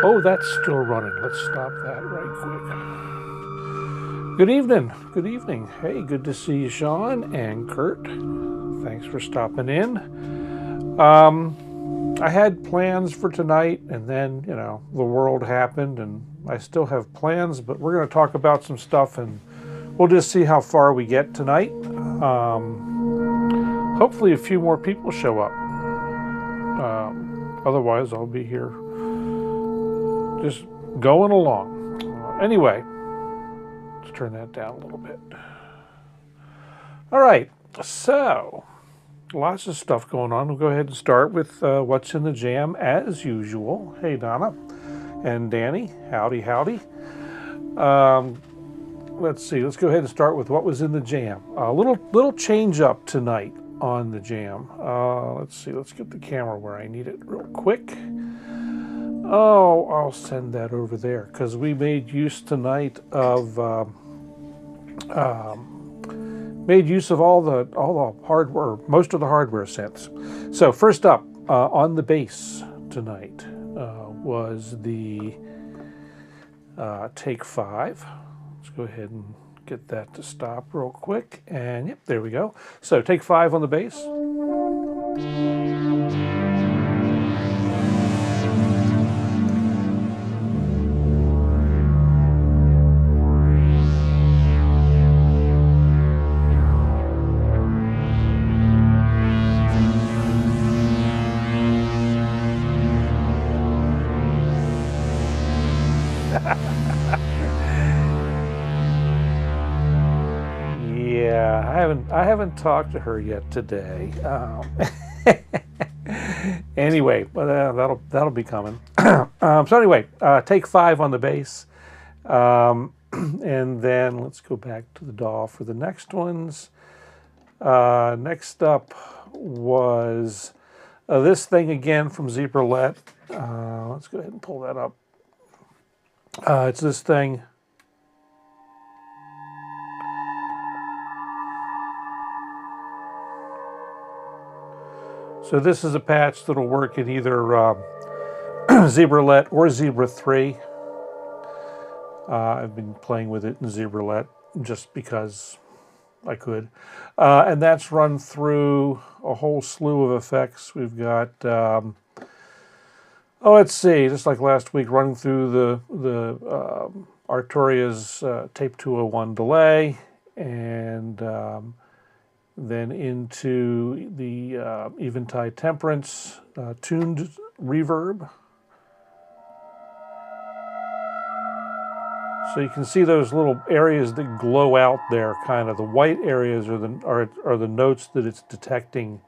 Oh, that's still running. Let's stop that right quick. Good evening. Good evening. Hey, good to see you, Sean and Kurt. Thanks for stopping in. I had plans for tonight, and then, you know, the world happened, and I still have plans, but we're going to talk about some stuff, and we'll just see how far we get tonight. Hopefully a few more people show up. Otherwise, I'll be here just going along. Anyway, let's turn that down a little bit. All right, so lots of stuff going on. We'll go ahead and start with what's in the jam as usual. Hey, Donna and Danny, howdy, howdy. Let's see, let's go ahead and start with what was in the jam. A little change up tonight on the jam. Let's see, let's get the camera where I need it real quick. Oh, I'll send that over there because we made use tonight of all the hardware, most of the hardware sets. So first up on the bass tonight was the Take 5. Let's go ahead and get that to stop real quick. And yep, there we go. So Take 5 on the bass. Yeah, I haven't talked to her yet today. Anyway, but that'll be coming. So anyway, Take 5 on the bass, and then let's go back to the DAW for the next ones. Next up was this thing again from Zebralet. Let's go ahead and pull that up. It's this thing. So this is a patch that'll work in either Zebralet or Zebra 3. I've been playing with it in Zebralet just because I could. And that's run through a whole slew of effects. We've got, let's see, just like last week, running through the Arturia's Tape 201 delay, and then into the Eventide Temperance tuned reverb. So you can see those little areas that glow out there, kind of the white areas are the notes that it's detecting,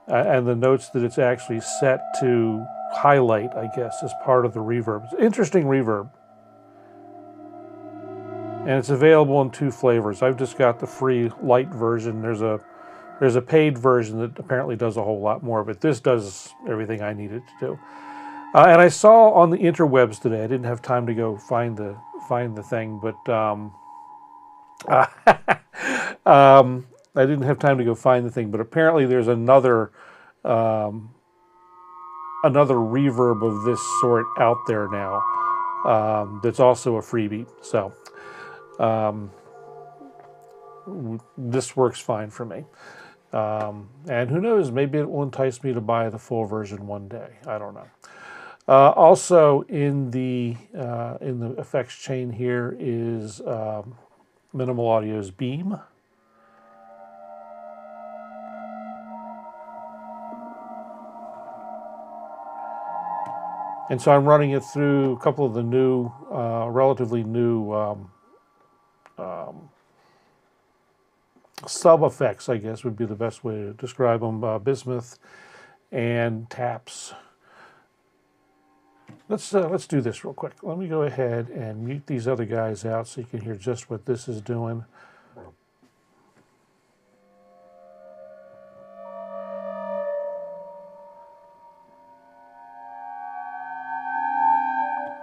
and the notes that it's actually set to highlight, I guess, as part of the reverb. It's interesting reverb. And it's available in 2 flavors. I've just got the free light version. There's a paid version that apparently does a whole lot more, but this does everything I need it to do. And I saw on the interwebs today, I didn't have time to go find the thing, but I didn't have time to go find the thing, but apparently there's another reverb of this sort out there now that's also a freebie. So this works fine for me. And who knows, maybe it will entice me to buy the full version one day. I don't know. Also in the effects chain here is Minimal Audio's Beam. And so I'm running it through a couple of the new, relatively new sub-effects, I guess would be the best way to describe them, bismuth and taps. Let's do this real quick. Let me go ahead and mute these other guys out so you can hear just what this is doing.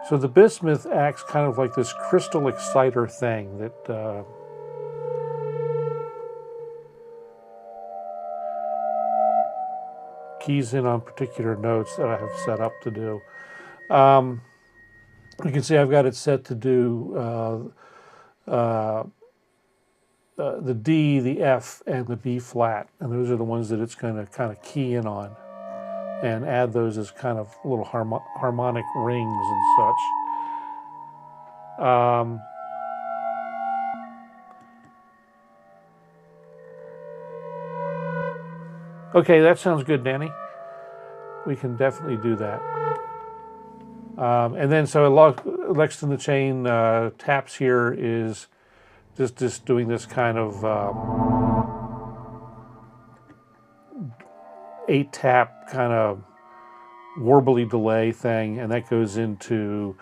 So the bismuth acts kind of like this crystal exciter thing that keys in on particular notes that I have set up to do. You can see I've got it set to do the D, the F, and the B flat, and those are the ones that it's going to kind of key in on and add those as kind of little harmonic rings and such. Okay, that sounds good, Danny. We can definitely do that. And then so next in the chain, taps here is just doing this kind of 8-tap kind of warbly delay thing, and that goes into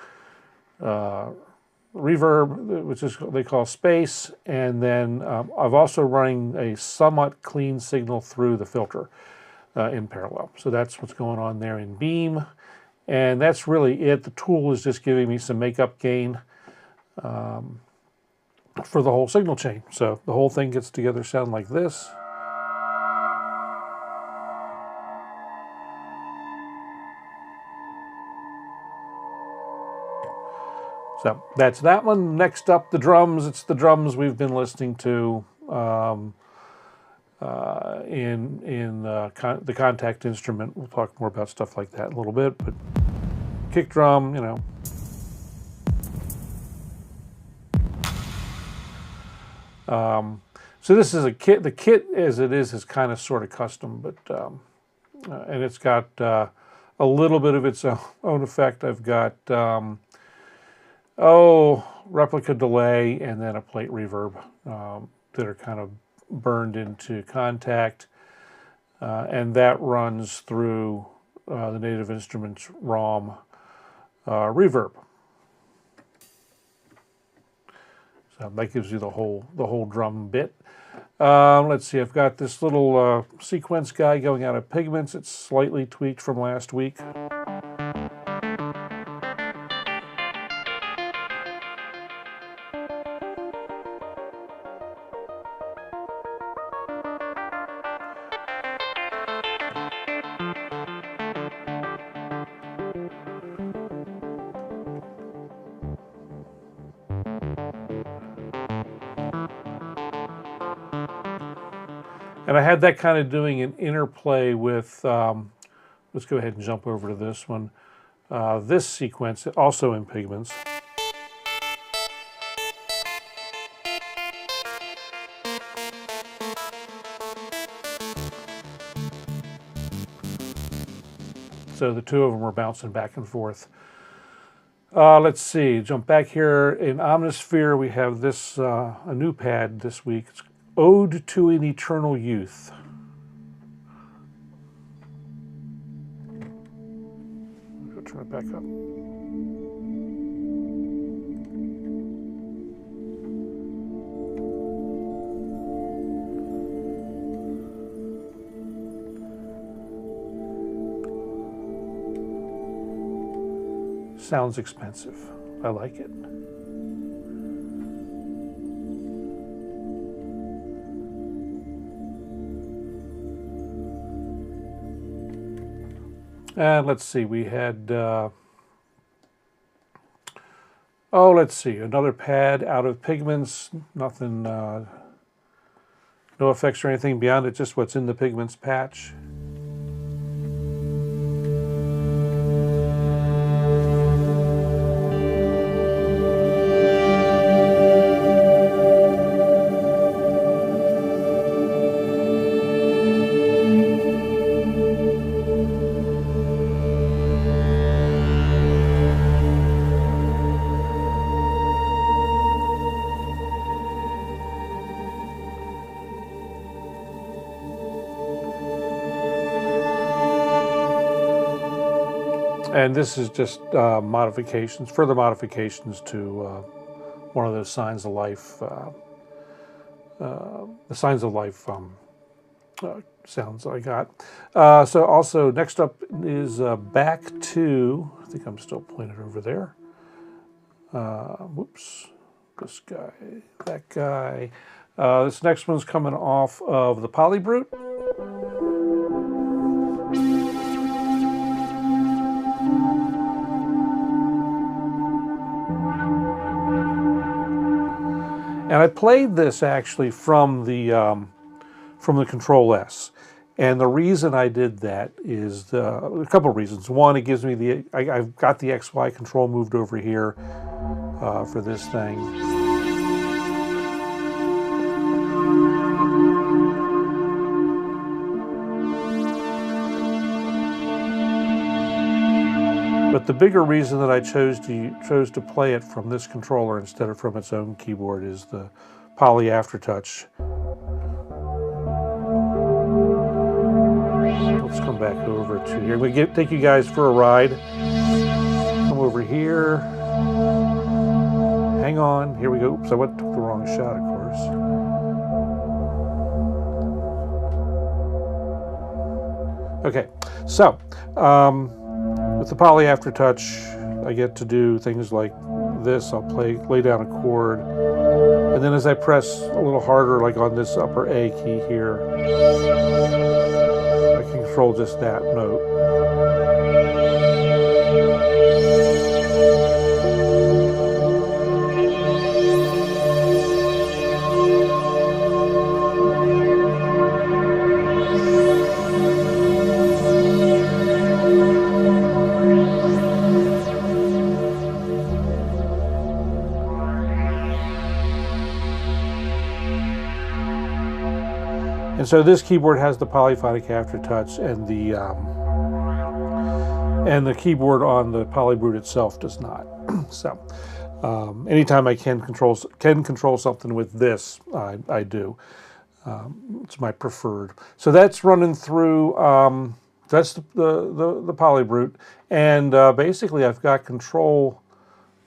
reverb, which is they call space, and then I've also running a somewhat clean signal through the filter in parallel. So that's what's going on there in Beam, and that's really it. The tool is just giving me some makeup gain for the whole signal chain. So the whole thing gets together sound like this. So that's that one. Next up, the drums. It's the drums we've been listening to in the contact instrument. We'll talk more about stuff like that in a little bit, but kick drum, you know. So this is a kit. The kit as it is kind of sort of custom, but and it's got a little bit of its own effect. I've got replica delay and then a plate reverb that are kind of burned into contact, and that runs through the Native Instruments ROM reverb. So that gives you the whole drum bit. Let's see, I've got this little sequence guy going out of Pigments. It's slightly tweaked from last week. And I had that kind of doing an interplay with, let's go ahead and jump over to this one. This sequence, also in Pigments. So the two of them were bouncing back and forth. Let's see, jump back here. In Omnisphere, we have this, a new pad this week. It's Ode to an Eternal Youth. I'll turn it back up. Sounds expensive. I like it. And let's see, we had, let's see, another pad out of Pigments, nothing, no effects or anything beyond it, just what's in the Pigments patch. And this is just modifications, further modifications to one of those Signs of Life, the Signs of Life sounds I got. So also next up is back to, I think I'm still playing it over there. Whoops, this guy, that guy. This next one's coming off of the Polybrute. And I played this actually from the Kontrol S. And the reason I did that is a couple of reasons. One, it gives me I've got the XY control moved over here for this thing. But the bigger reason that I chose to play it from this controller instead of from its own keyboard is the poly aftertouch. Let's come back over to here. We take you guys for a ride. Come over here. Hang on. Here we go. Oops, took the wrong shot, of course. Okay, so with the poly aftertouch, I get to do things like this. I'll lay down a chord, and then as I press a little harder, like on this upper A key here, I can control just that note. And so this keyboard has the polyphonic aftertouch, and the keyboard on the Polybrute itself does not. So anytime I can control something with this, I do. It's my preferred. So that's running through. That's the Polybrute, and basically I've got control.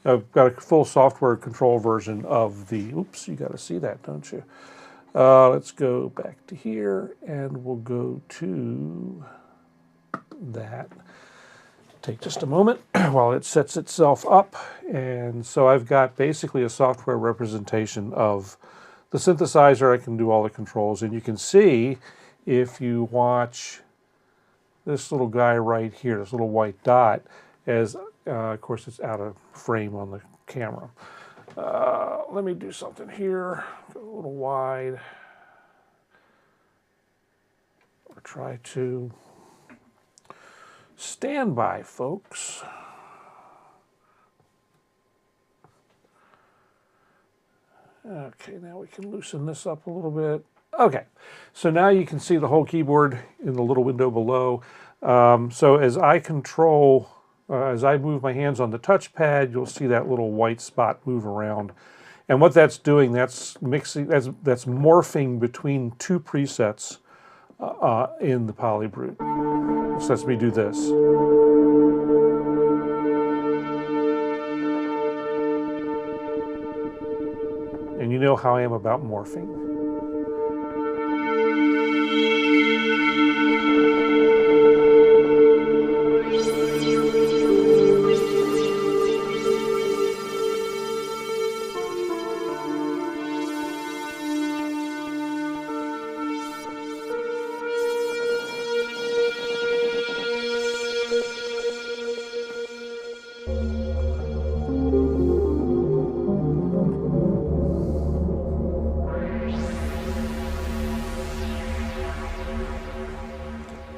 I've got a full software control version of the. Oops, you got to see that, don't you? Let's go back to here, and we'll go to that. Take just a moment while it sets itself up. And so I've got basically a software representation of the synthesizer. I can do all the controls, and you can see if you watch this little guy right here, this little white dot, as of course it's out of frame on the camera. Let me do something here, go a little wide, or try to stand by, folks. Okay, now we can loosen this up a little bit. Okay, so now you can see the whole keyboard in the little window below. So as I control, as I move my hands on the touchpad, you'll see that little white spot move around. And what that's doing, that's mixing, that's morphing between two presets in the Polybrute. So lets me do this. And you know how I am about morphing.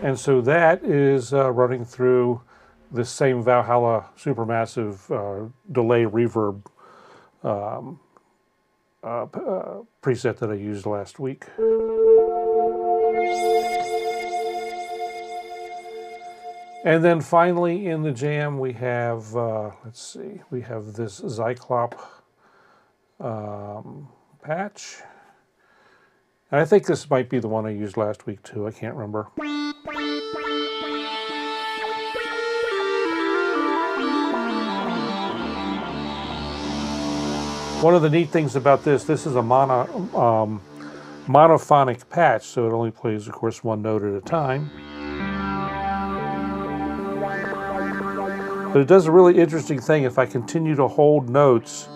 And so that is running through this same Valhalla supermassive delay reverb preset that I used last week. And then finally in the jam we have, let's see, we have this Zyklop patch. And I think this might be the one I used last week too, I can't remember. One of the neat things about this is a monophonic patch, so it only plays, of course, one note at a time. But it does a really interesting thing. If I continue to hold notes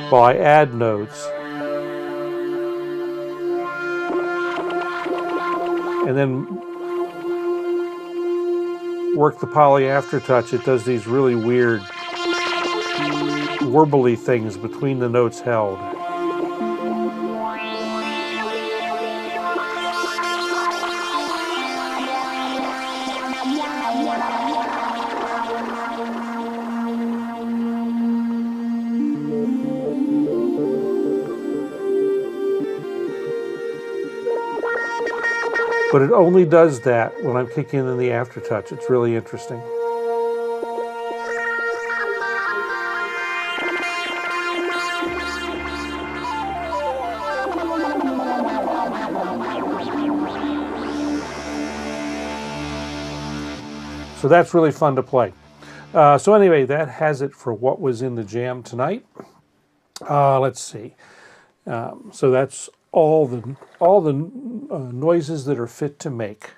while I add notes, and then work the poly aftertouch, it does these really weird warbly things between the notes held. But it only does that when I'm kicking in the aftertouch. It's really interesting. So that's really fun to play. So anyway, that has it for what was in the jam tonight. Let's see. So that's all the noises that are fit to make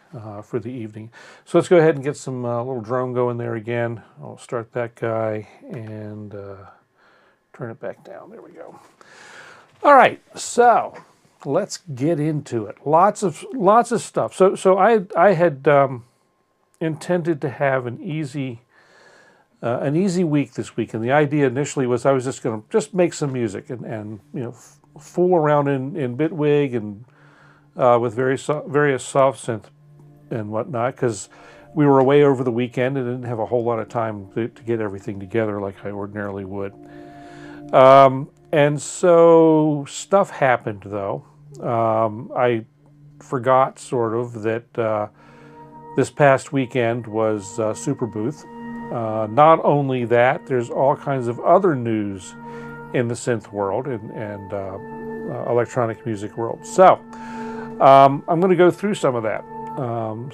for the evening. So let's go ahead and get some little drone going there again. I'll start that guy and turn it back down. There we go. All right, so let's get into it. Lots of stuff. So I had intended to have an easy week this week, and the idea initially was I was just going to make some music and you know, fool around in Bitwig and with various soft synth and whatnot, because we were away over the weekend and didn't have a whole lot of time to get everything together like I ordinarily would. And so stuff happened, though. I forgot sort of that this past weekend was Superbooth. Not only that, there's all kinds of other news in the synth world and electronic music world. So I'm going to go through some of that.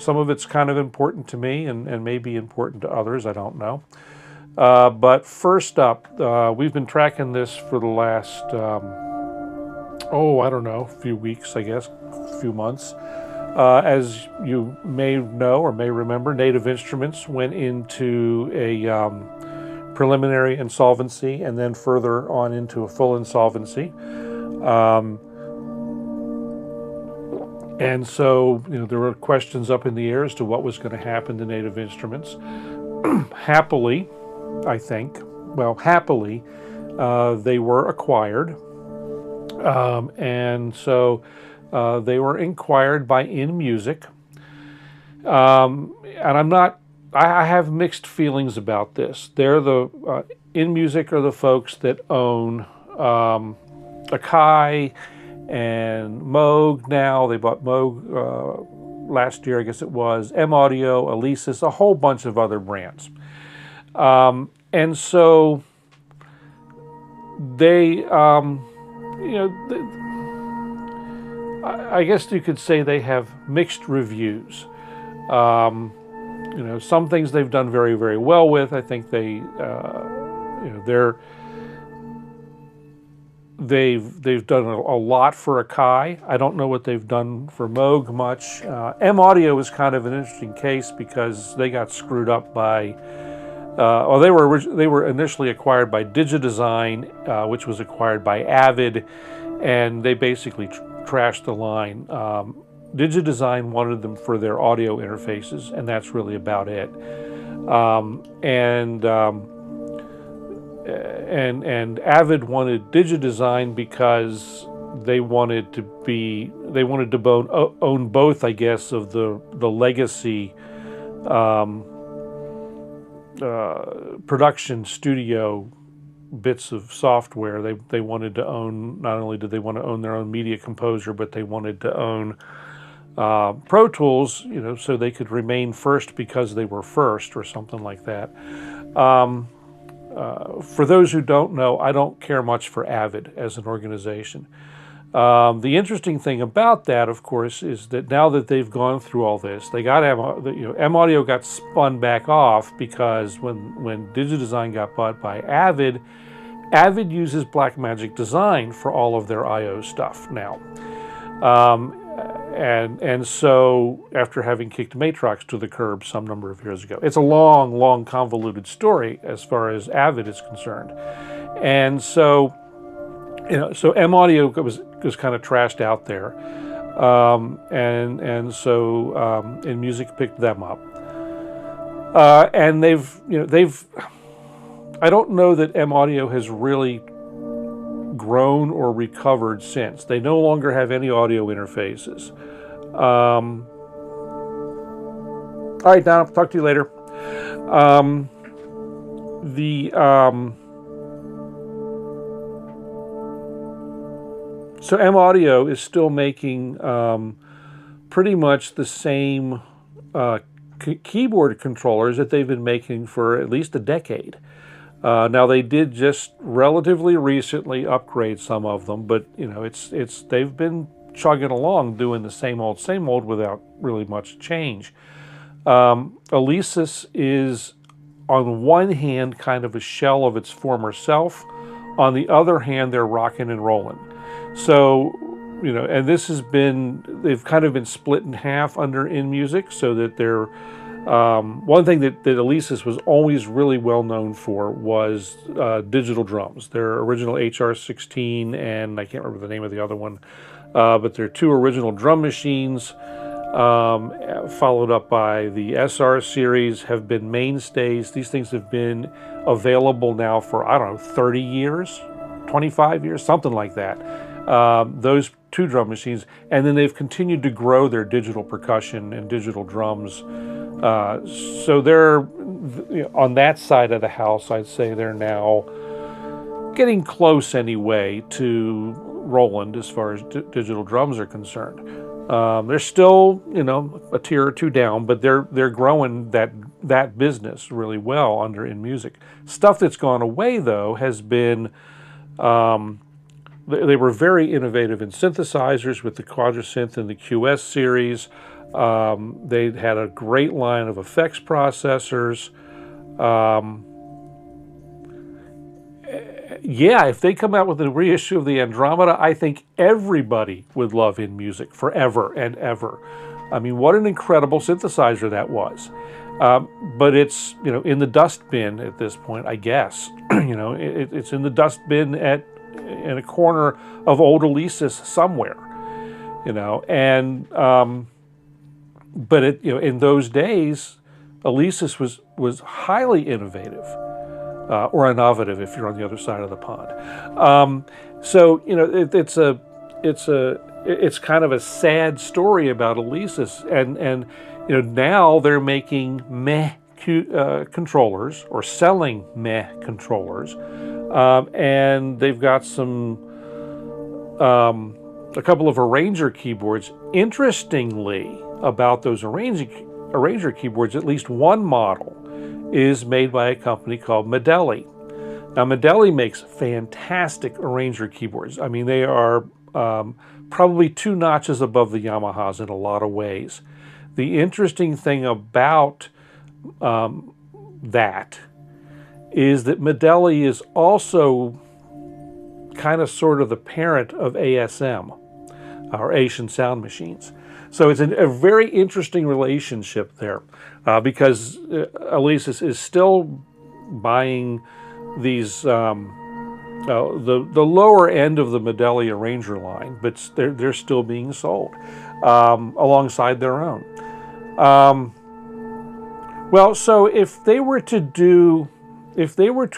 Some of it's kind of important to me and maybe important to others, I don't know. But first up, we've been tracking this for the last, I don't know, few weeks, I guess, a few months. As you may know or may remember, Native Instruments went into a preliminary insolvency and then further on into a full insolvency. And so, you know, there were questions up in the air as to what was going to happen to Native Instruments. Happily, I think, they were acquired. And so they were acquired by inMusic. And I have mixed feelings about this. They're the, inMusic are the folks that own Akai and Moog now. They bought Moog last year, I guess it was, M-Audio, Alesis, a whole bunch of other brands. And so they, I guess you could say they have mixed reviews. Some things they've done very, very well with. I think they've done a lot for Akai. I don't know what they've done for Moog much. M-Audio is kind of an interesting case because they got screwed up by. They were initially acquired by DigiDesign, which was acquired by Avid, and they basically trashed the line. DigiDesign wanted them for their audio interfaces, and that's really about it. And Avid wanted DigiDesign because they wanted to own both, I guess, of the legacy production studio bits of software. They wanted to own, not only did they want to own their own media composer, but they wanted to own Pro Tools, so they could remain first because they were first or something like that. For those who don't know, I don't care much for Avid as an organization. The interesting thing about that, of course, is that now that they've gone through all this, they got M-Audio got spun back off because when DigiDesign got bought by Avid, Avid uses Blackmagic Design for all of their I/O stuff now. And so after having kicked Matrox to the curb some number of years ago, it's a long, long convoluted story as far as Avid is concerned. And so, so M-Audio was kind of trashed out there. And so inMusic picked them up. And they've, I don't know that M-Audio has really grown or recovered since. They no longer have any audio interfaces. All right, Don, I'll talk to you later. So M Audio is still making pretty much the same keyboard controllers that they've been making for at least a decade. Now they did just relatively recently upgrade some of them, but you know they've been chugging along doing the same old without really much change. Alesis is on one hand kind of a shell of its former self. On the other hand, they're rocking and rolling. So, you know, and this has been, they've kind of been split in half under inMusic, so that they're, one thing that Alesis was always really well known for was digital drums. Their original HR16, and I can't remember the name of the other one, but their two original drum machines, followed up by the SR series, have been mainstays. These things have been available now for, I don't know, 30 years, 25 years, something like that. Those two drum machines, and then they've continued to grow their digital percussion and digital drums. So they're, you know, on that side of the house, I'd say they're now getting close anyway to Roland as far as digital drums are concerned. They're still, you know, a tier or two down, but they're growing that business really well under inMusic. Stuff that's gone away though has been, they were very innovative in synthesizers with the Quadrasynth and the QS series. They had a great line of effects processors. Yeah, if they come out with a reissue of the Andromeda, I think everybody would love inMusic forever and ever. I mean, what an incredible synthesizer that was. But it's, you know, in the dustbin at this point, I guess. You know, it's in the dustbin in a corner of old Alesis somewhere. You know, and but it, you know, in those days, Alesis was highly innovative. Or innovative if you're on the other side of the pond. So you know it's kind of a sad story about Alesis, and you know now they're making meh controllers or selling meh controllers, and they've got a couple of arranger keyboards. Interestingly, about those arranger keyboards, at least one model is made by a company called Modal. Now, Modal makes fantastic arranger keyboards. I mean, they are probably 2 notches above the Yamahas in a lot of ways. The interesting thing about that is that Modal is also kind of sort of the parent of ASM, or Asian Sound Machines. So it's a very interesting relationship there, because Alesis is still buying these the lower end of the Modal arranger line, but they're still being sold alongside their own. Well, so if they were to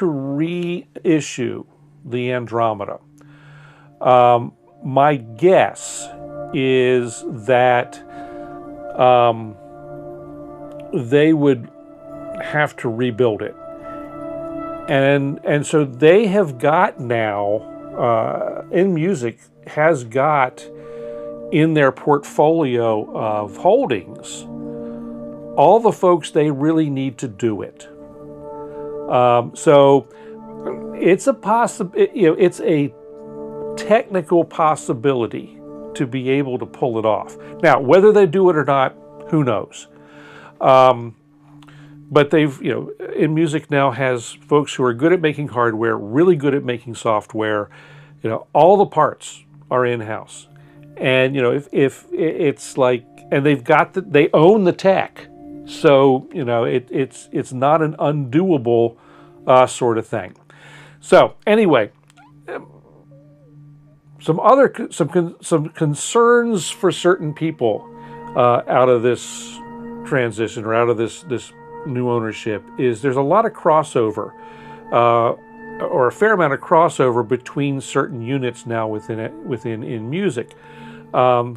reissue the Andromeda, my guess is that they would have to rebuild it, and so they have got now inMusic has got in their portfolio of holdings all the folks they really need to do it. So it's it's a technical possibility to be able to pull it off. Now, whether they do it or not, who knows? But they've, you know, inMusic now has folks who are good at making hardware, really good at making software. You know, all the parts are in-house, and you know, if it's like, and they've got they own the tech, so you know, it's not an undoable sort of thing. So anyway. Some concerns for certain people out of this transition, or out of this new ownership, is there's a lot of crossover, or a fair amount of crossover between certain units now within inMusic.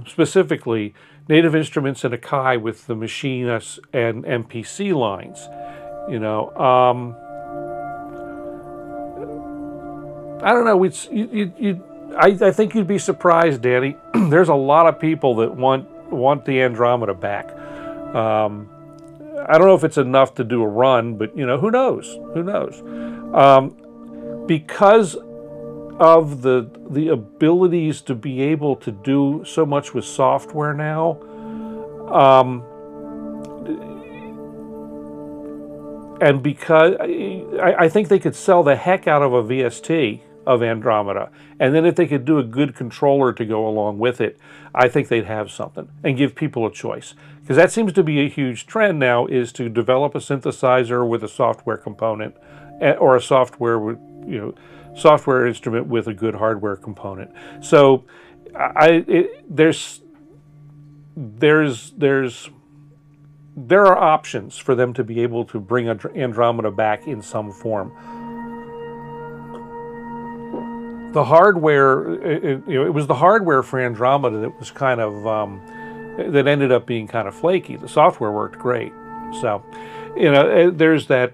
Specifically, Native Instruments and Akai with the Machine and MPC lines, You know, I don't know. I think you'd be surprised, Danny. There's a lot of people that want the Andromeda back. I don't know if it's enough to do a run, but you know, who knows? Who knows? Because of the abilities to be able to do so much with software now, and because I think they could sell the heck out of a VST of Andromeda, and then if they could do a good controller to go along with it, I think they'd have something and give people a choice. Because that seems to be a huge trend now, is to develop a synthesizer with a software component, or a software software instrument with a good hardware component. So there are options for them to be able to bring Andromeda back in some form. The hardware, it was the hardware for Andromeda that was kind of that ended up being kind of flaky. The software worked great, so there's that.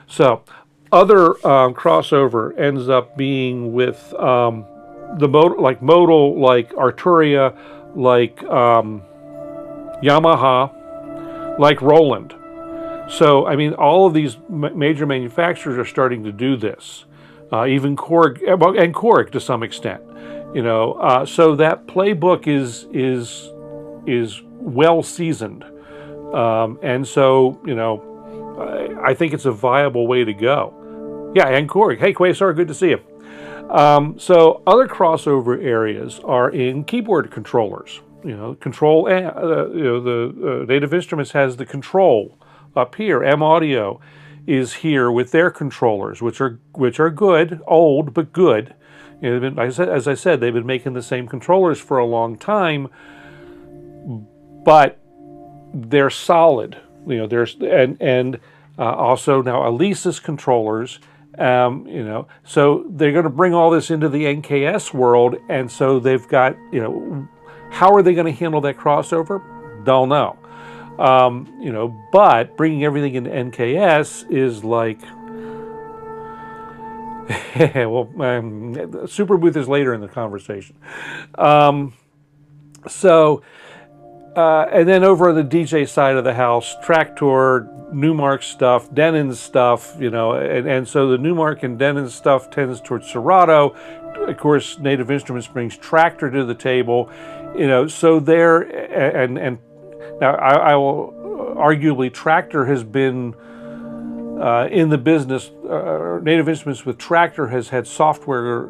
So other crossover ends up being with the Modal, like Arturia, like Yamaha, like Roland. So, I mean, all of these major manufacturers are starting to do this. Even Korg, and Korg to some extent. So that playbook is well seasoned, and so I think it's a viable way to go. Yeah, and Korg. Hey, Quasar, good to see you. So other crossover areas are in keyboard controllers. Control. The Native Instruments has the control up here. M Audio is here with their controllers, which are good, old but good. As I said, they've been making the same controllers for a long time, but they're solid. Also now Alesis controllers. So they're going to bring all this into the NKS world, and so they've got, how are they going to handle that crossover? Don't know. But bringing everything into NKS is like, well, Superbooth is later in the conversation. And then over on the DJ side of the house, Traktor, Newmark stuff, Denon stuff, and so the Newmark and Denon stuff tends towards Serato. Of course, Native Instruments brings Traktor to the table, so there, and now I will arguably Traktor has been in the business. Native Instruments with Traktor has had software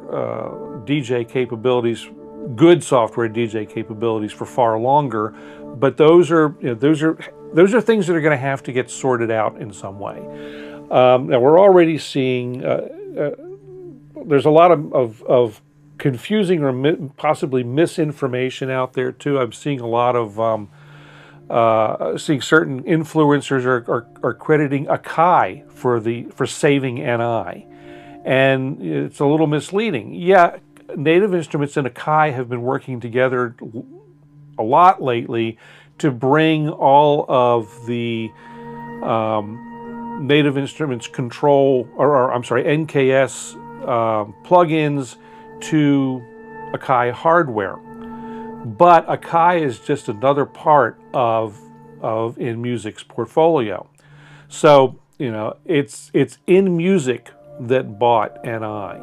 DJ capabilities, good software DJ capabilities for far longer, but those are things that are going to have to get sorted out in some way. Now we're already seeing there's a lot of confusing or possibly misinformation out there too. I'm seeing a lot of seeing certain influencers are crediting Akai for saving NI, and it's a little misleading. Yeah, Native Instruments and Akai have been working together a lot lately to bring all of the Native Instruments control, NKS plugins to Akai hardware. But Akai is just another part of inMusic's portfolio. So, it's inMusic that bought NI.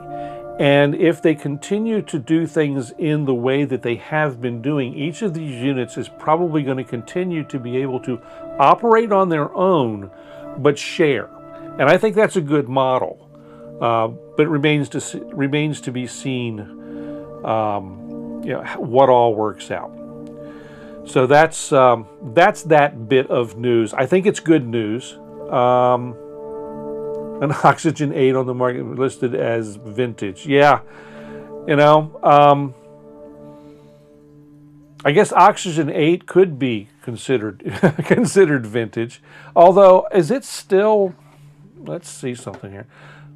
And if they continue to do things in the way that they have been doing, each of these units is probably going to continue to be able to operate on their own, but share. And I think that's a good model. But it remains to be seen what all works out. So that's that bit of news. I think it's good news. An Oxygen 8 on the market listed as vintage. Yeah, I guess Oxygen 8 could be considered vintage. Although, is it still? Let's see something here.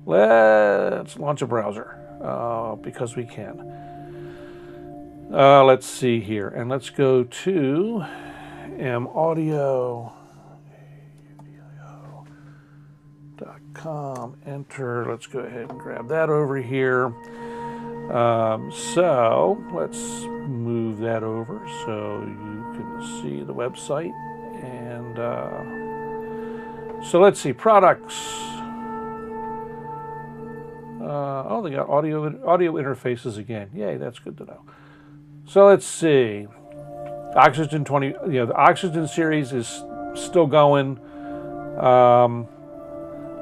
Let's launch a browser because we can. Let's see here, and let's go to M Audio com, enter. Let's go ahead and grab that over here. So let's move that over so you can see the website. And so let's see, products. Oh, they got audio interfaces again. Yay, that's good to know. So let's see. Oxygen 20, the Oxygen series is still going.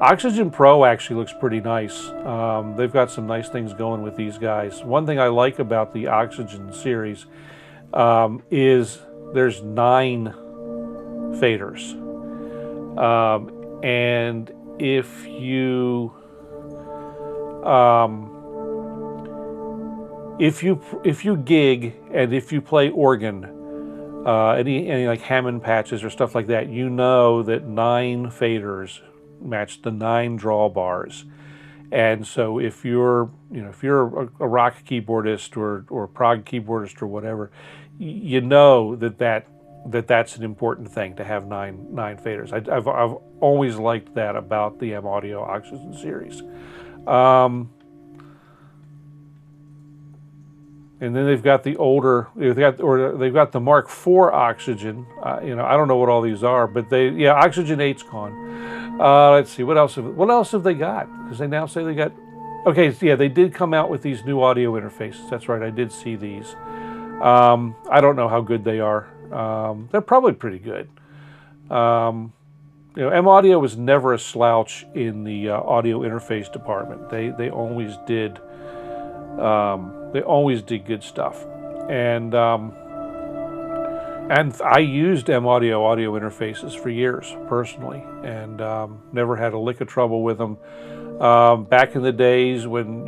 Oxygen Pro actually looks pretty nice. They've got some nice things going with these guys. One thing I like about the Oxygen series is there's 9 faders. And if you gig and if you play organ, any like Hammond patches or stuff like that, you know that 9 faders match the 9 drawbars. And so if you're a rock keyboardist or prog keyboardist or whatever, you know that's an important thing to have 9 faders. I've always liked that about the M Audio Oxygen series. And then they've got the older, they've got the Mark IV Oxygen. I don't know what all these are, but Oxygen 8's gone. Let's see, what else have they got? Because they now say they got, okay, yeah, they did come out with these new audio interfaces. That's right, I did see these. I don't know how good they are. They're probably pretty good. M Audio was never a slouch in the audio interface department. They always did. They always did good stuff, and I used M Audio audio interfaces for years personally, and never had a lick of trouble with them. Back in the days when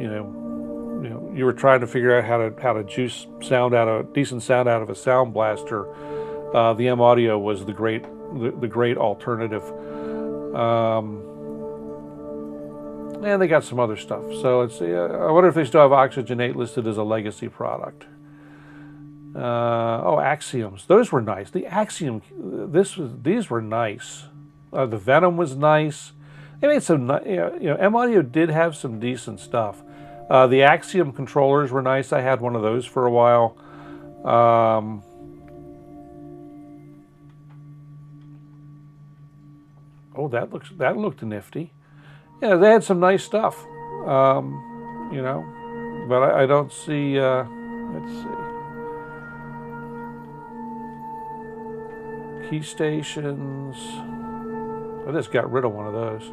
you were trying to figure out how to juice decent sound out of a sound blaster, the M Audio was the great alternative. And they got some other stuff. So let's see. I wonder if they still have Oxygen 8 listed as a legacy product. Axioms. Those were nice. The Axiom. These were nice. The Venom was nice. They made some. M Audio did have some decent stuff. The Axiom controllers were nice. I had one of those for a while. That looked nifty. Yeah, they had some nice stuff, but I don't see, let's see, key stations. I just got rid of one of those.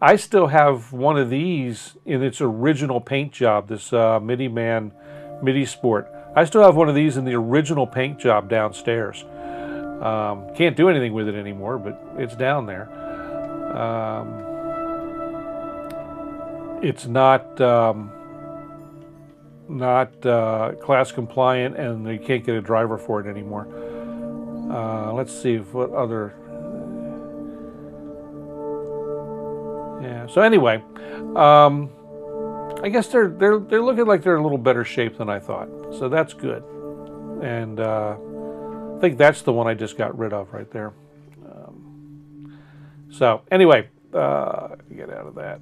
I still have one of these in its original paint job, this MIDI Sport. I still have one of these in the original paint job downstairs. Can't do anything with it anymore, but it's down there. It's not class compliant, and you can't get a driver for it anymore. Let's see what other. Yeah. So anyway, I guess they're looking like they're in a little better shape than I thought. So that's good, and I think that's the one I just got rid of right there. So anyway, get out of that.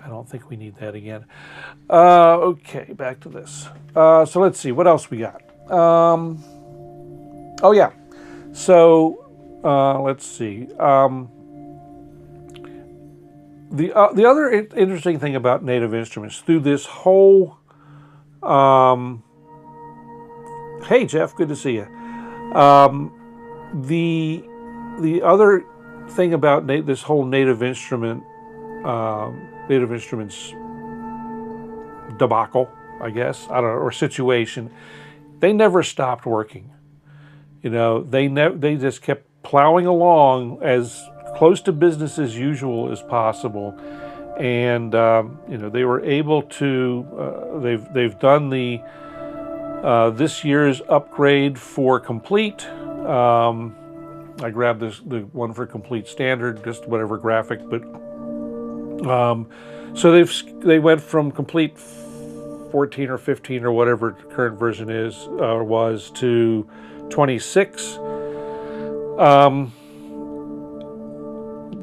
I don't think we need that again. Okay, back to this. So let's see what else we got. Oh yeah. So let's see. The other interesting thing about Native Instruments through this whole. Hey Jeff, good to see you. The other thing about this whole Native Instruments debacle, I guess, I don't know, or situation, they never stopped working. They just kept plowing along as close to business as usual as possible, and they were able to. They've done the this year's upgrade for Komplete. I grabbed the one for Komplete Standard, just whatever graphic, but so they went from Komplete 14 or 15 or whatever current version is was to 26.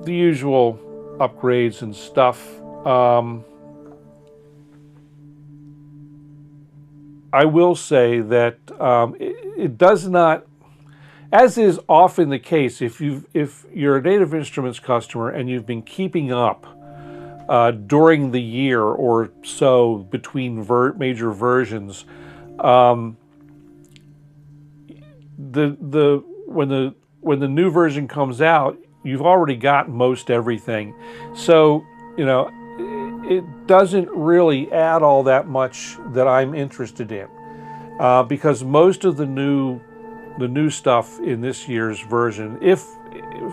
the usual upgrades and stuff. I will say that it does not, as is often the case, if you're a Native Instruments customer and you've been keeping up during the year or so between major versions, when the new version comes out, you've already got most everything. So, you know, it doesn't really add all that much that I'm interested in, because most of the new stuff in this year's version,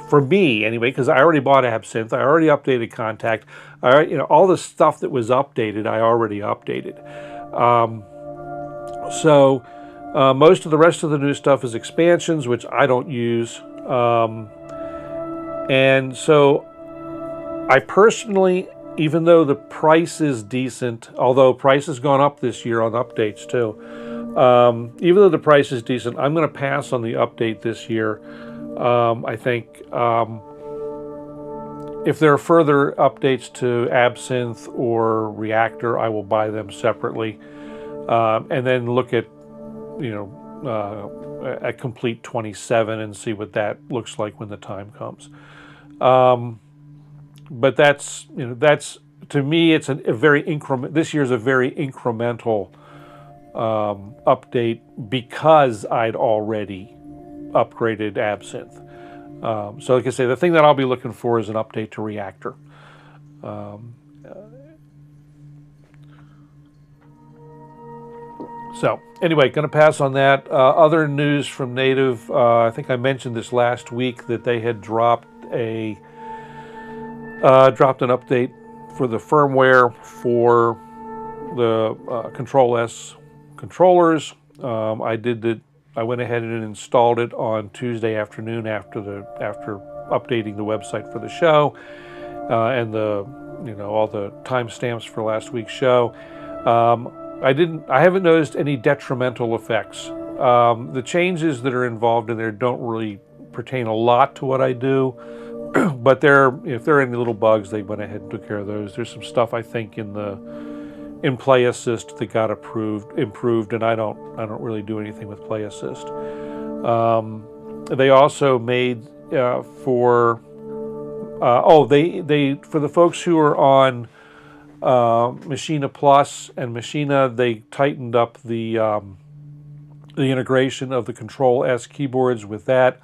for me anyway, because I already bought Absinthe, I already updated Contact, you know, all the stuff that was updated, I already updated. So most of the rest of the new stuff is expansions, which I don't use. And so I personally, even though the price is decent, although price has gone up this year on updates too, even though the price is decent, I'm going to pass on the update this year. I think if there are further updates to Absinthe or Reactor, I will buy them separately, and then look at, you know, at Komplete 27 and see what that looks like when the time comes. But that's, you know, that's, to me, it's a very this year's a very incremental update, because I'd already upgraded Absinthe. So like I say, the thing that I'll be looking for is an update to Reactor. So anyway, going to pass on that. Other news from Native, I think I mentioned this last week, that they had dropped an update for the firmware for the Kontrol S controllers. I went ahead and installed it on Tuesday afternoon after updating the website for the show, and all the timestamps for last week's show. I haven't noticed any detrimental effects. The changes that are involved in there don't really pertain a lot to what I do, but if there are any little bugs, they went ahead and took care of those. There's some stuff, I think, in Play Assist that got improved, and I don't really do anything with Play Assist. They also made for the folks who are on Machina Plus and Machina, they tightened up the integration of the Kontrol S keyboards with that.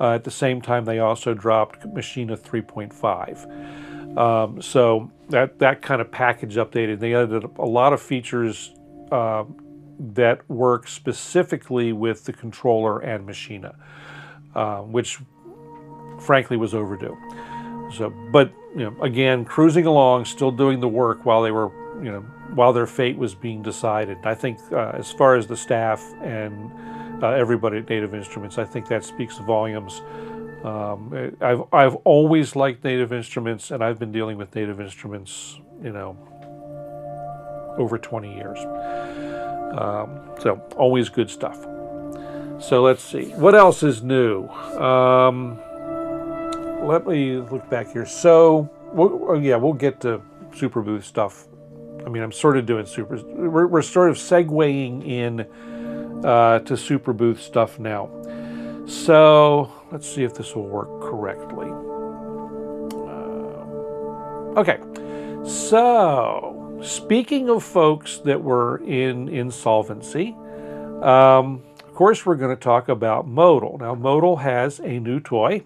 At the same time, they also dropped Machina 3.5. So that kind of package updated. They added a lot of features that work specifically with the controller and Machina, which frankly was overdue. So, but again, cruising along, still doing the work while they were, while their fate was being decided. I think as far as the staff and everybody at Native Instruments, I think that speaks volumes. I've always liked Native Instruments, and I've been dealing with Native Instruments, over 20 years. So always good stuff. So let's see, what else is new? Let me look back here. So, we'll get to Superbooth stuff. I mean, I'm sort of doing we're sort of segueing in to Superbooth stuff now. So, let's see if this will work correctly. Okay, so speaking of folks that were in insolvency, of course, we're going to talk about Modal. Now, Modal has a new toy.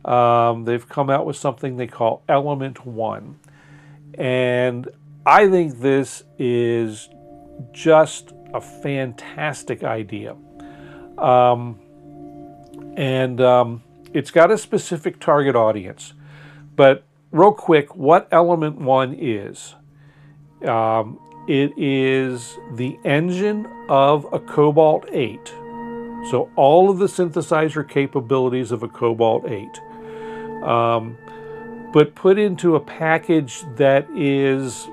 They've come out with something they call Element 1. And I think this is just a fantastic idea. It's got a specific target audience. But real quick, what Element 1 is, it is the engine of a Cobalt 8. So all of the synthesizer capabilities of a Cobalt 8. But put into a package that is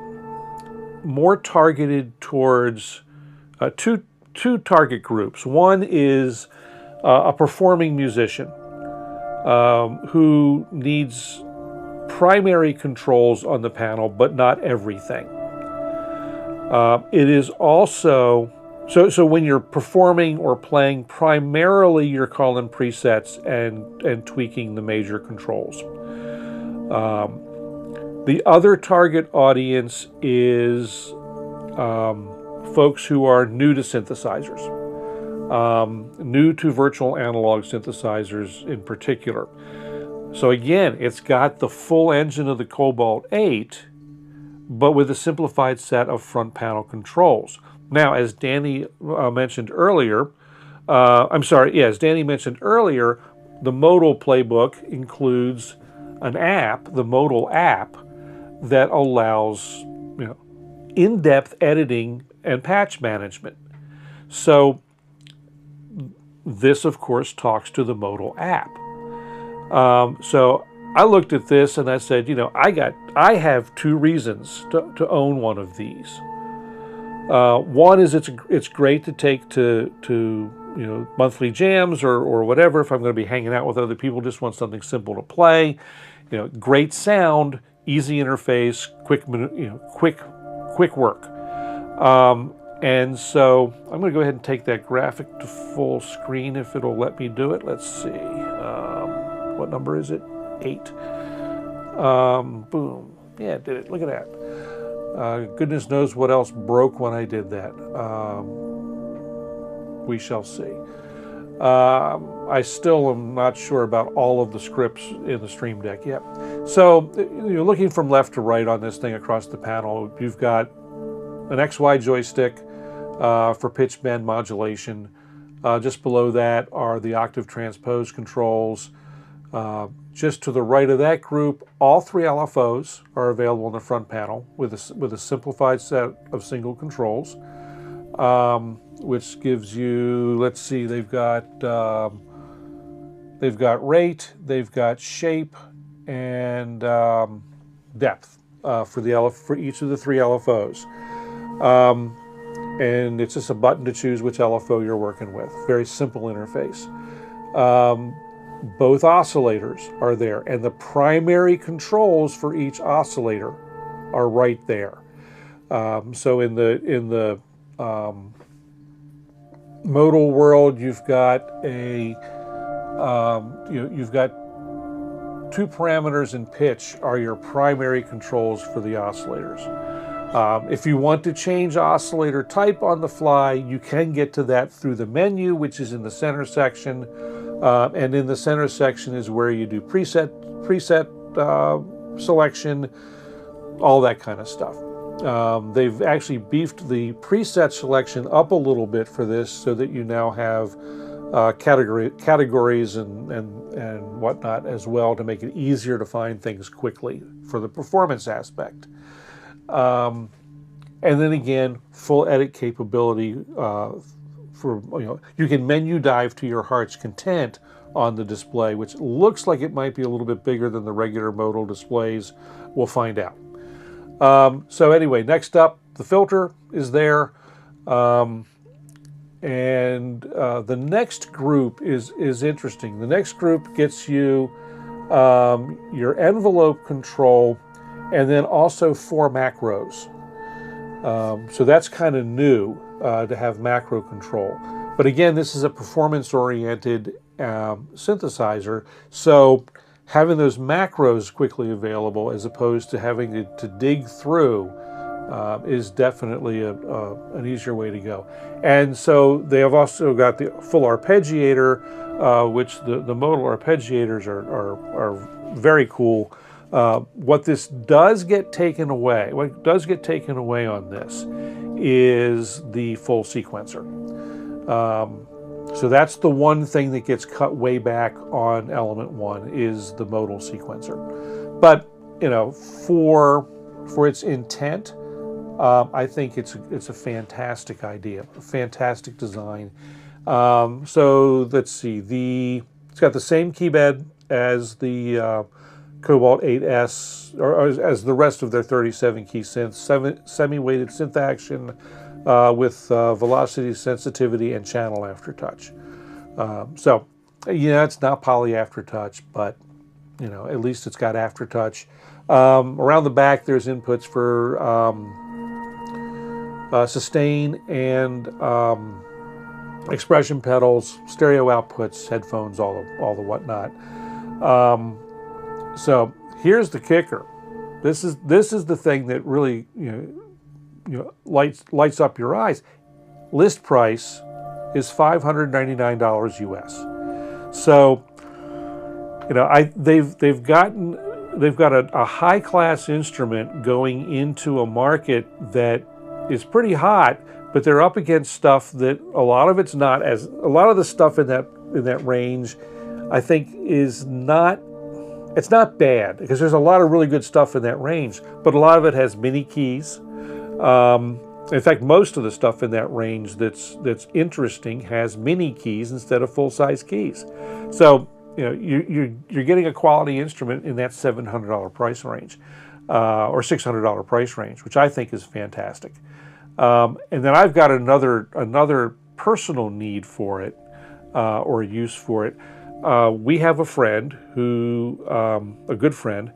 more targeted towards two target groups. One is a performing musician who needs primary controls on the panel, but not everything. It is also, so when you're performing or playing, primarily you're calling presets and tweaking the major controls. The other target audience is folks who are new to synthesizers, new to virtual analog synthesizers in particular. So again, it's got the full engine of the Cobalt 8, but with a simplified set of front panel controls. Now, as Danny mentioned earlier, as Danny mentioned earlier, the Modal playbook includes an app, the Modal app, that allows, in-depth editing and patch management. So this, of course, talks to the Modal app. So I looked at this and I said, I have two reasons to own one of these. One is it's great to take to monthly jams or whatever. If I'm going to be hanging out with other people, just want something simple to play. Great sound, easy interface, quick work. And so I'm going to go ahead and take that graphic to full screen if it'll let me do it. Let's see. What number is it? 8. Boom. Yeah, it did it. Look at that. Goodness knows what else broke when I did that. We shall see. I still am not sure about all of the scripts in the Stream Deck yet. So you're looking from left to right on this thing across the panel. You've got an XY joystick for pitch bend modulation. Just below that are the octave transpose controls. Just to the right of that group, all 3 LFOs are available on the front panel with a simplified set of single controls, which gives you, let's see, they've got rate, they've got shape, and depth for each of the 3 LFOs. And it's just a button to choose which LFO you're working with. Very simple interface. Both oscillators are there, and the primary controls for each oscillator are right there. So in the Modal world, you've got you've got 2 parameters in pitch are your primary controls for the oscillators. If you want to change oscillator type on the fly, you can get to that through the menu, which is in the center section. And in the center section is where you do preset selection, all that kind of stuff. They've actually beefed the preset selection up a little bit for this so that you now have categories and whatnot as well to make it easier to find things quickly for the performance aspect. And then again, full edit capability you can menu dive to your heart's content on the display, which looks like it might be a little bit bigger than the regular Modal displays. We'll find out. So anyway, next up, the filter is there. And the next group is interesting. The next group gets you your envelope control and then also 4 macros. So that's kind of new to have macro control. But again, this is a performance-oriented synthesizer, so having those macros quickly available as opposed to having to dig through is definitely an easier way to go. And so they have also got the full arpeggiator, which the Modal arpeggiators are very cool. What does get taken away on this is the full sequencer. So that's the one thing that gets cut way back on Element 1 is the Modal sequencer. But for its intent, I think it's a fantastic idea, a fantastic design. So let's see, it's got the same keyboard as the Cobalt 8S, or as the rest of their 37 key synths, semi-weighted synth action with velocity, sensitivity, and channel aftertouch. So, it's not poly aftertouch, but you know, at least it's got aftertouch. Around the back, there's inputs for sustain and expression pedals, stereo outputs, headphones, all the whatnot. So here's the kicker. This is the thing that really lights up your eyes. List price is $599 US. So you know, they've got a high class instrument going into a market that is pretty hot, but they're up against stuff that a lot of the stuff in that range, I think it's not bad, because there's a lot of really good stuff in that range, but a lot of it has mini keys. In fact, most of the stuff in that range that's interesting has mini keys instead of full-size keys. So you know, you're getting a quality instrument in that $700 price range, or $600 price range, which I think is fantastic. And then I've got another personal need for it, or use for it. We have a friend who, a good friend,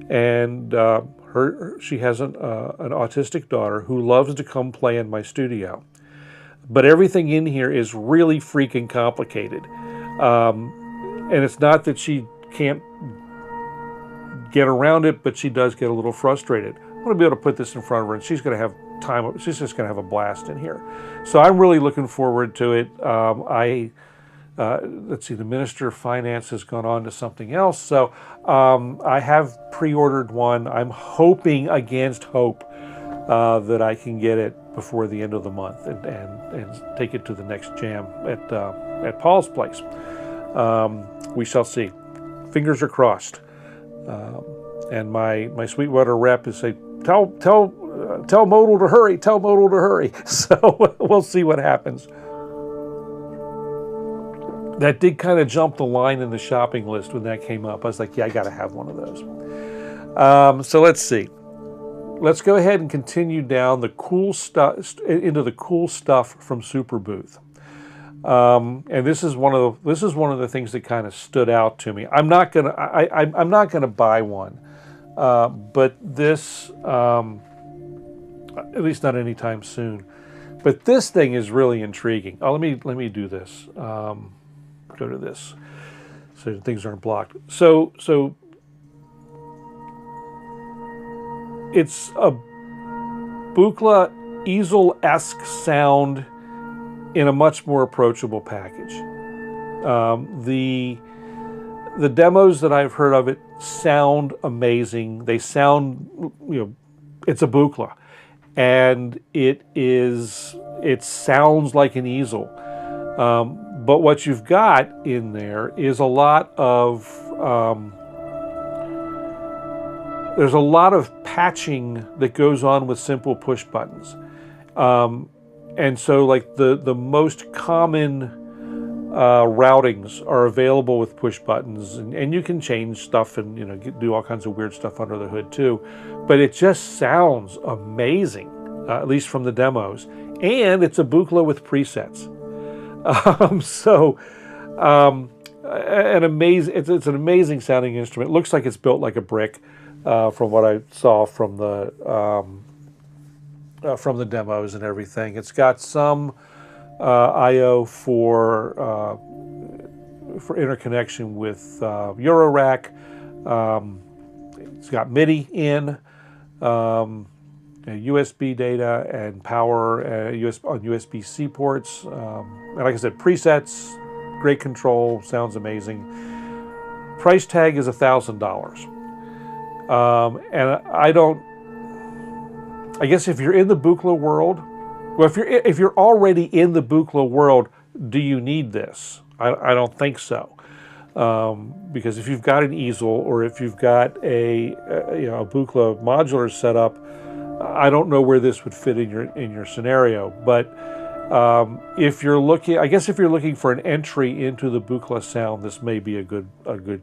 and she has an autistic daughter who loves to come play in my studio. But everything in here is really freaking complicated. And it's not that she can't get around it, but she does get a little frustrated. I want to be able to put this in front of her, and she's going to have time. She's just going to have a blast in here. So I'm really looking forward to it. Let's see, the Minister of Finance has gone on to something else. So I have pre-ordered one. I'm hoping against hope that I can get it before the end of the month and take it to the next jam at Paul's place. We shall see. Fingers are crossed. And my Sweetwater rep is saying, tell Modal to hurry, tell Modal to hurry. So we'll see what happens. That did kind of jump the line in the shopping list when that came up. I was like, yeah, I got to have one of those. So let's see. Let's go ahead and continue down the cool stuff into the cool stuff from Superbooth. And this is one of the things that kind of stood out to me. I'm not gonna buy one, but this, at least not anytime soon. But this thing is really intriguing. Oh, let me do this. Go to this so things aren't blocked. So it's a Buchla easel-esque sound in a much more approachable package. The demos that I've heard of it sound amazing. They sound, it's a Buchla, and it sounds like an easel. But what you've got in there is a lot of there's a lot of patching that goes on with simple push buttons. And so like the most common routings are available with push buttons, and you can change stuff and do all kinds of weird stuff under the hood too. But it just sounds amazing, at least from the demos. And it's a Buchla with presets. It's an amazing sounding instrument. It looks like it's built like a brick, from what I saw from the demos and everything. It's got some I/O for interconnection with Eurorack. It's got MIDI in, USB data and power on USB-C ports. And like I said, presets, great control, sounds amazing. Price tag is $1,000. And I guess if you're in the Buchla world, well, if you're already in the Buchla world, do you need this? I don't think so, because if you've got an easel or if you've got a Buchla modular setup, I don't know where this would fit in your scenario. But if you're looking for an entry into the Buchla sound, this may be a good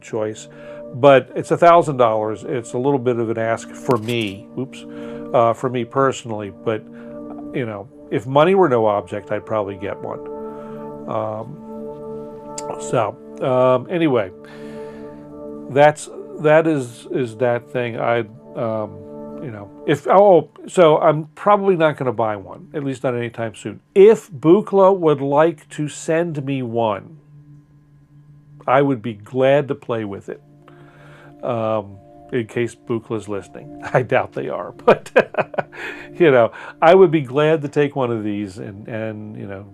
choice. But it's $1,000. It's a little bit of an ask for me. For me personally. But if money were no object, I'd probably get one. Anyway, that's that is that thing. You know, so I'm probably not going to buy one, at least not anytime soon. If Buchla would like to send me one, I would be glad to play with it. In case Buchla's listening. I doubt they are, but you know, I would be glad to take one of these and you know,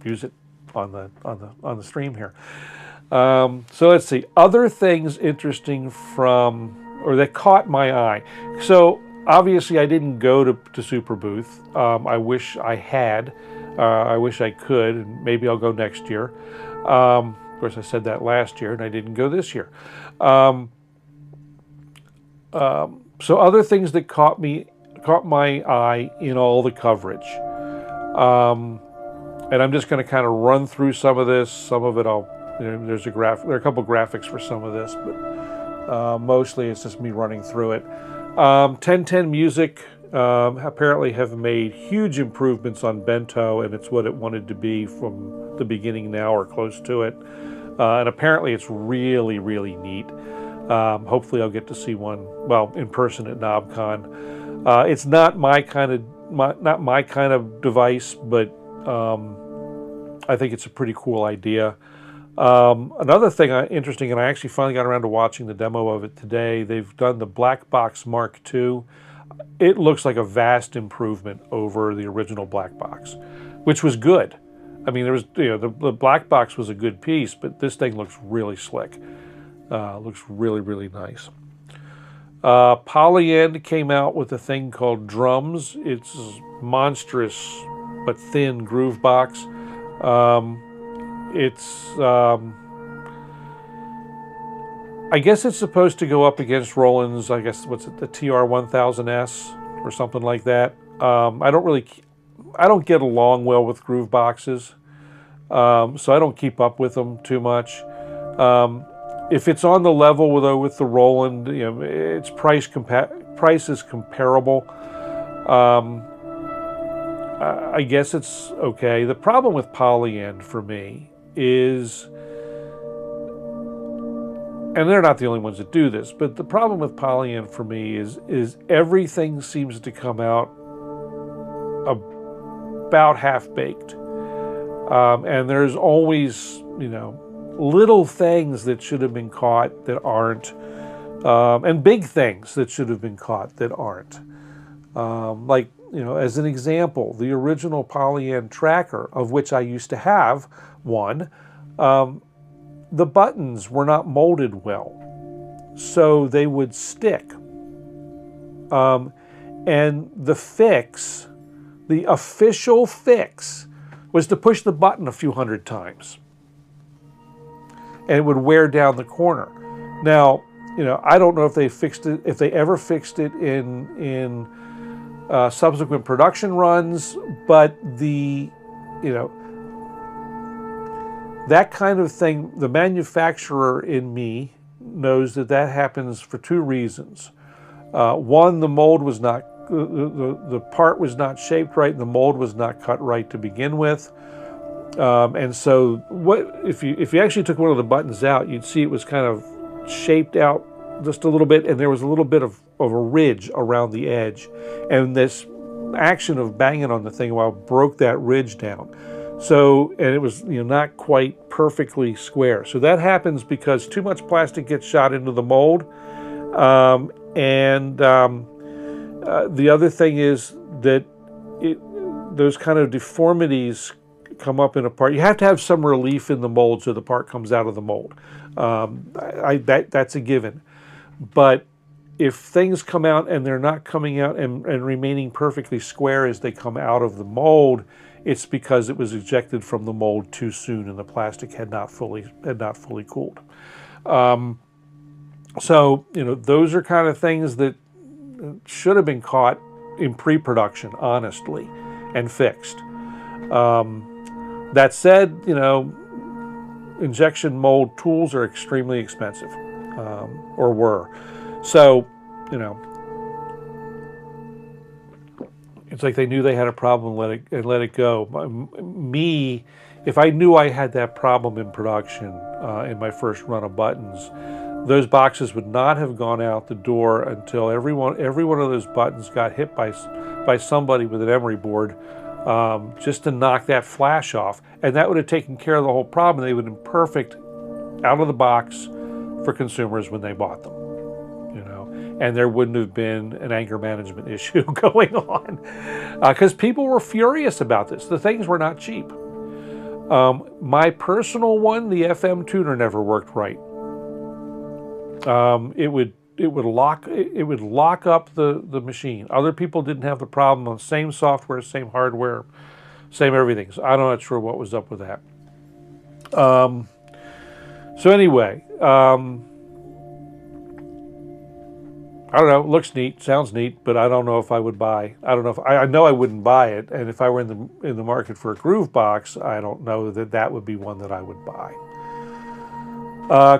use it on the stream here. So let's see, other things interesting or that caught my eye. So obviously I didn't go to Superbooth. I wish I had. I wish I could, and maybe I'll go next year. Of course, I said that last year, and I didn't go this year. So other things that caught my eye in all the coverage. And I'm just going to kind of run through some of this. Some of it there are a couple graphics for some of this, but mostly it's just me running through it. 1010Music apparently have made huge improvements on Bento, and it's what it wanted to be from the beginning now, or close to it. And apparently it's really, really neat. Hopefully I'll get to see one, well, in person at KnobCon. It's not my kind of device, but I think it's a pretty cool idea. Another thing interesting, and I actually finally got around to watching the demo of it today, they've done the Black Box Mark II. It looks like a vast improvement over the original Black Box, which was good. I mean, there was, you know, the Black Box was a good piece, but this thing looks really slick. Looks really, really nice. Polyend came out with a thing called Drums. It's monstrous but thin groove box. I guess it's supposed to go up against Roland's, I guess, what's it, the TR-1000S or something like that. I don't get along well with groove boxes, so I don't keep up with them too much. If it's on the level with the Roland, you know, its price is comparable. I guess it's okay. The problem with Polyend for me is, and they're not the only ones that do this, but the problem with Polyend for me is everything seems to come out about half-baked. And there's always, you know, little things that should have been caught that aren't, and big things that should have been caught that aren't. Like, you know, as an example, the original Polyend tracker, of which I used to have one, the buttons were not molded well, so they would stick. And the fix, the official fix, was to push the button a few hundred times, and it would wear down the corner. Now, you know, I don't know if they fixed it, if they ever fixed it in subsequent production runs, but you know, that kind of thing, the manufacturer in me knows that happens for two reasons. One, the mold was not, the part was not shaped right, and the mold was not cut right to begin with. And so if you actually took one of the buttons out, you'd see it was kind of shaped out just a little bit, and there was a little bit of a ridge around the edge. And this action of banging on the thing broke that ridge down. So, and it was, you know, not quite perfectly square. So that happens because too much plastic gets shot into the mold. The other thing is that those kind of deformities come up in a part. You have to have some relief in the mold so the part comes out of the mold. That's a given. But if things come out and they're not coming out and remaining perfectly square as they come out of the mold, it's because it was ejected from the mold too soon and the plastic had not fully cooled. So, you know, those are kind of things that should have been caught in pre-production, honestly, and fixed. That said, you know, injection mold tools are extremely expensive, or were. So, you know, it's like they knew they had a problem and let it go. Me, if I knew I had that problem in production, in my first run of buttons. Those boxes would not have gone out the door until every one of those buttons got hit by somebody with an emery board, just to knock that flash off. And that would have taken care of the whole problem. They would have been perfect out of the box for consumers when they bought them, you know, and there wouldn't have been an anger management issue going on, because people were furious about this. The things were not cheap. My personal one, the FM tuner, never worked right. It would lock up the machine. Other people didn't have the problem on the same software, same hardware, same everything. So I'm not sure what was up with that. So anyway, I don't know. It looks neat, sounds neat, but I don't know if I would buy. I don't know if I know I wouldn't buy it. And if I were in the market for a groove box, I don't know that that would be one that I would buy.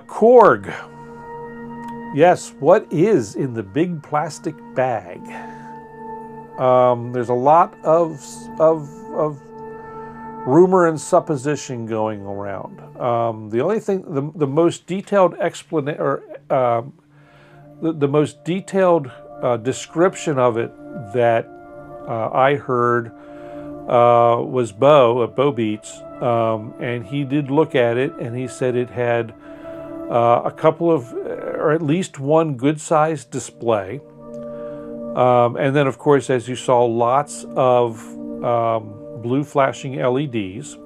Korg. Yes, what is in the big plastic bag? There's a lot of rumor and supposition going around. The only thing, the most detailed explanation, or the most detailed description of it that I heard was Bo at Bo Beats, and he did look at it, and he said it had a couple of, or at least one good-sized display, and then, of course, as you saw, lots of blue flashing LEDs.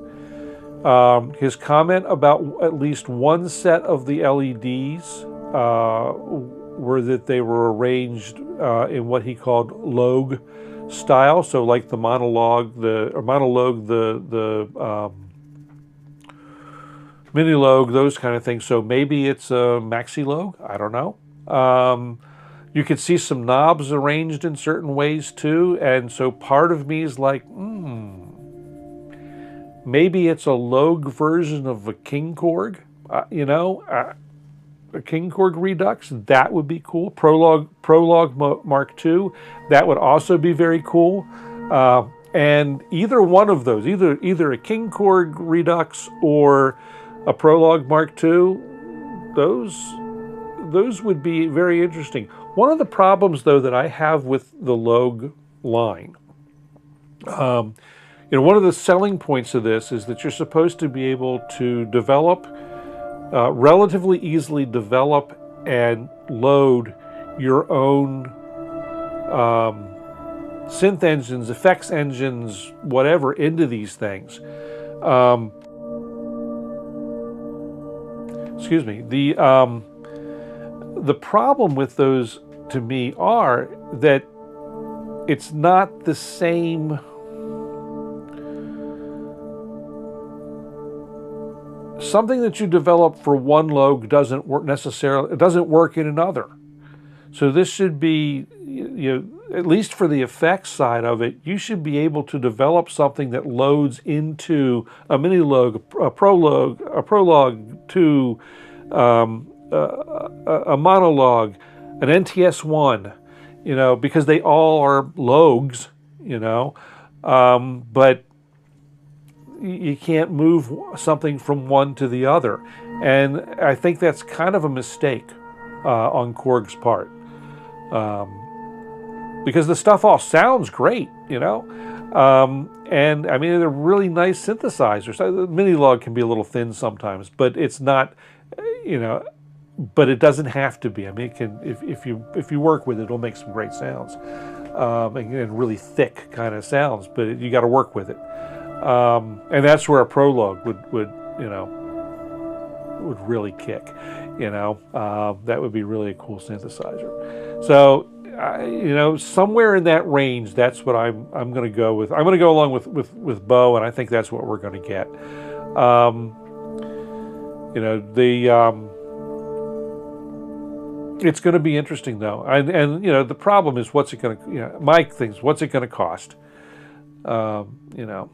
His comment about at least one set of the LEDs were that they were arranged in what he called logue style, so like the monologue, the mini logue, those kind of things. So maybe it's a maxi logue. I don't know. You could see some knobs arranged in certain ways too, and so part of me is like, maybe it's a logue version of a piKorg, you know, a piKorg Redux. That would be cool. Prologue Mark II, that would also be very cool. And either one of those, either a piKorg Redux or a Prologue Mark II, those would be very interesting. One of the problems, though, that I have with the Logue line, you know, one of the selling points of this is that you're supposed to be able to develop, relatively easily develop and load your own synth engines, effects engines, whatever, into these things. Excuse me. The problem with those, to me, are that it's not the same. Something that you develop for one logue doesn't work necessarily. It doesn't work in another. So this should be, you know, at least for the effects side of it, you should be able to develop something that loads into a mini logue, a prologue to a monologue, an NTS1, you know, because they all are logues, you know, but you can't move something from one to the other. And I think that's kind of a mistake on Korg's part. Because the stuff all sounds great, you know? And I mean, they're really nice synthesizers. The mini log can be a little thin sometimes, but it's not, you know, but it doesn't have to be. I mean, it can, if you work with it, it'll make some great sounds, and really thick kind of sounds, but you got to work with it. And that's where a prologue would you know, would really kick, you know. That would be really a cool synthesizer. So, you know, somewhere in that range, that's what I'm going to go with. I'm going to go along with Bo, and I think that's what we're going to get. You know, it's going to be interesting though, and you know, the problem is what's it going to, you know, Mike thinks, what's it going to cost? You know,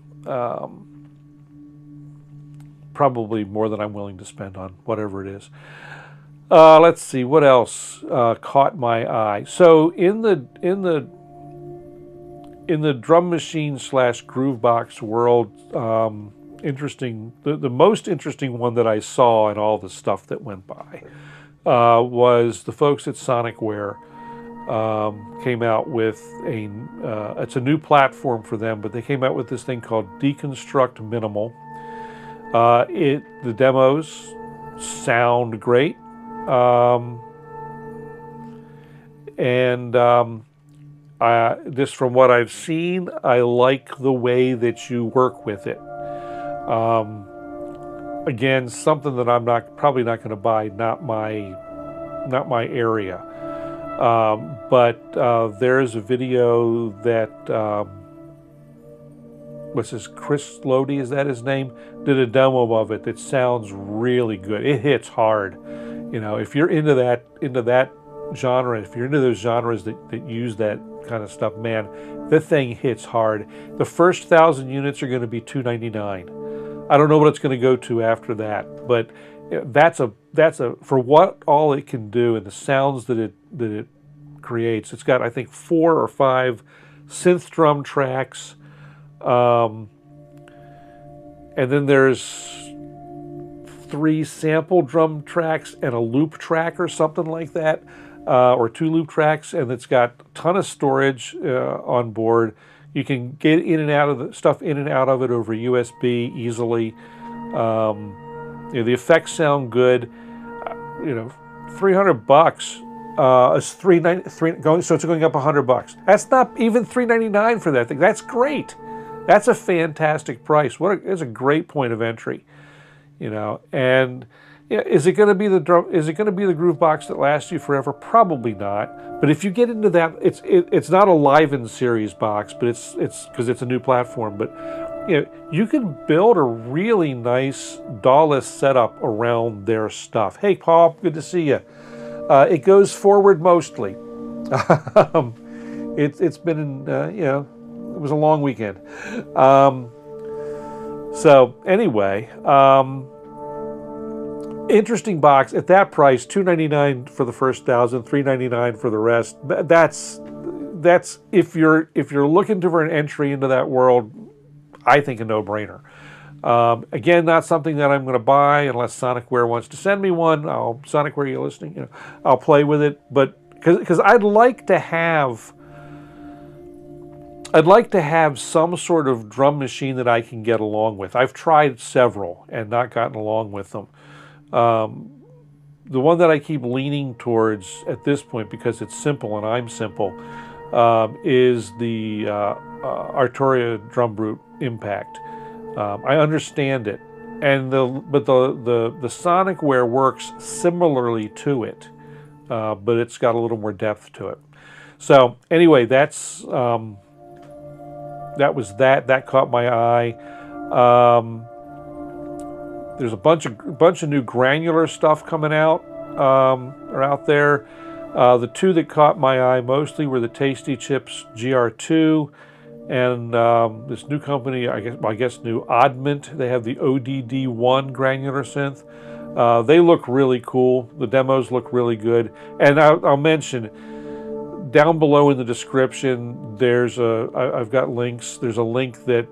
probably more than I'm willing to spend on whatever it is. Let's see what else caught my eye. So in the drum machine / groove box world, interesting, the most interesting one that I saw in all the stuff that went by was the folks at Sonicware came out with it's a new platform for them, but they came out with this thing called Deconstruct Minimal. The demos sound great, just from what I've seen, I like the way that you work with it. Again, something that I'm probably not going to buy, not my area. But there's a video that what's his, Chris Lodi, is that his name? Did a demo of it that sounds really good. It hits hard. You know, if you're into that genre, if you're into those genres that use that kind of stuff, man, the thing hits hard. The first 1,000 units are going to be $299. I don't know what it's going to go to after that, but that's a for what all it can do and the sounds that it creates. It's got, I think, 4 or 5 synth drum tracks, and then there's 3 sample drum tracks and a loop track or something like that, or 2 loop tracks, and it's got a ton of storage on board. You can get in and out of the stuff in and out of it over USB easily. You know, the effects sound good. You know, $300 is $390 going, so it's going up $100. That's not even $399 for that thing. That's great. That's a fantastic price. It's a great point of entry. You know, and yeah, is it going to be the groove box that lasts you forever? Probably not. But if you get into that, it's not a live in series box, but it's because it's a new platform. But you know, you can build a really nice DAW-less setup around their stuff. Hey, Paul, good to see you. It goes forward mostly. It's been you know, it was a long weekend. So anyway. Interesting box at that price, $299 for the first 1,000, $399 for the rest. That's if you're looking for an entry into that world, I think a no-brainer. Again, not something that I'm going to buy unless Sonicware wants to send me one. Sonicware, you listening? You know, I'll play with it, but because I'd like to have some sort of drum machine that I can get along with. I've tried several and not gotten along with them. The one that I keep leaning towards at this point, because it's simple and I'm simple, is the Arturia Drum Brute Impact. I understand it, but the Sonicware works similarly to it, but it's got a little more depth to it. So anyway, that caught my eye. There's a bunch of new granular stuff coming out, or out there. The 2 that caught my eye mostly were the Tasty Chips GR2 and this new company, I guess new Oddment. They have the ODD1 granular synth. They look really cool. The demos look really good. And I'll mention down below in the description, I've got links. There's a link that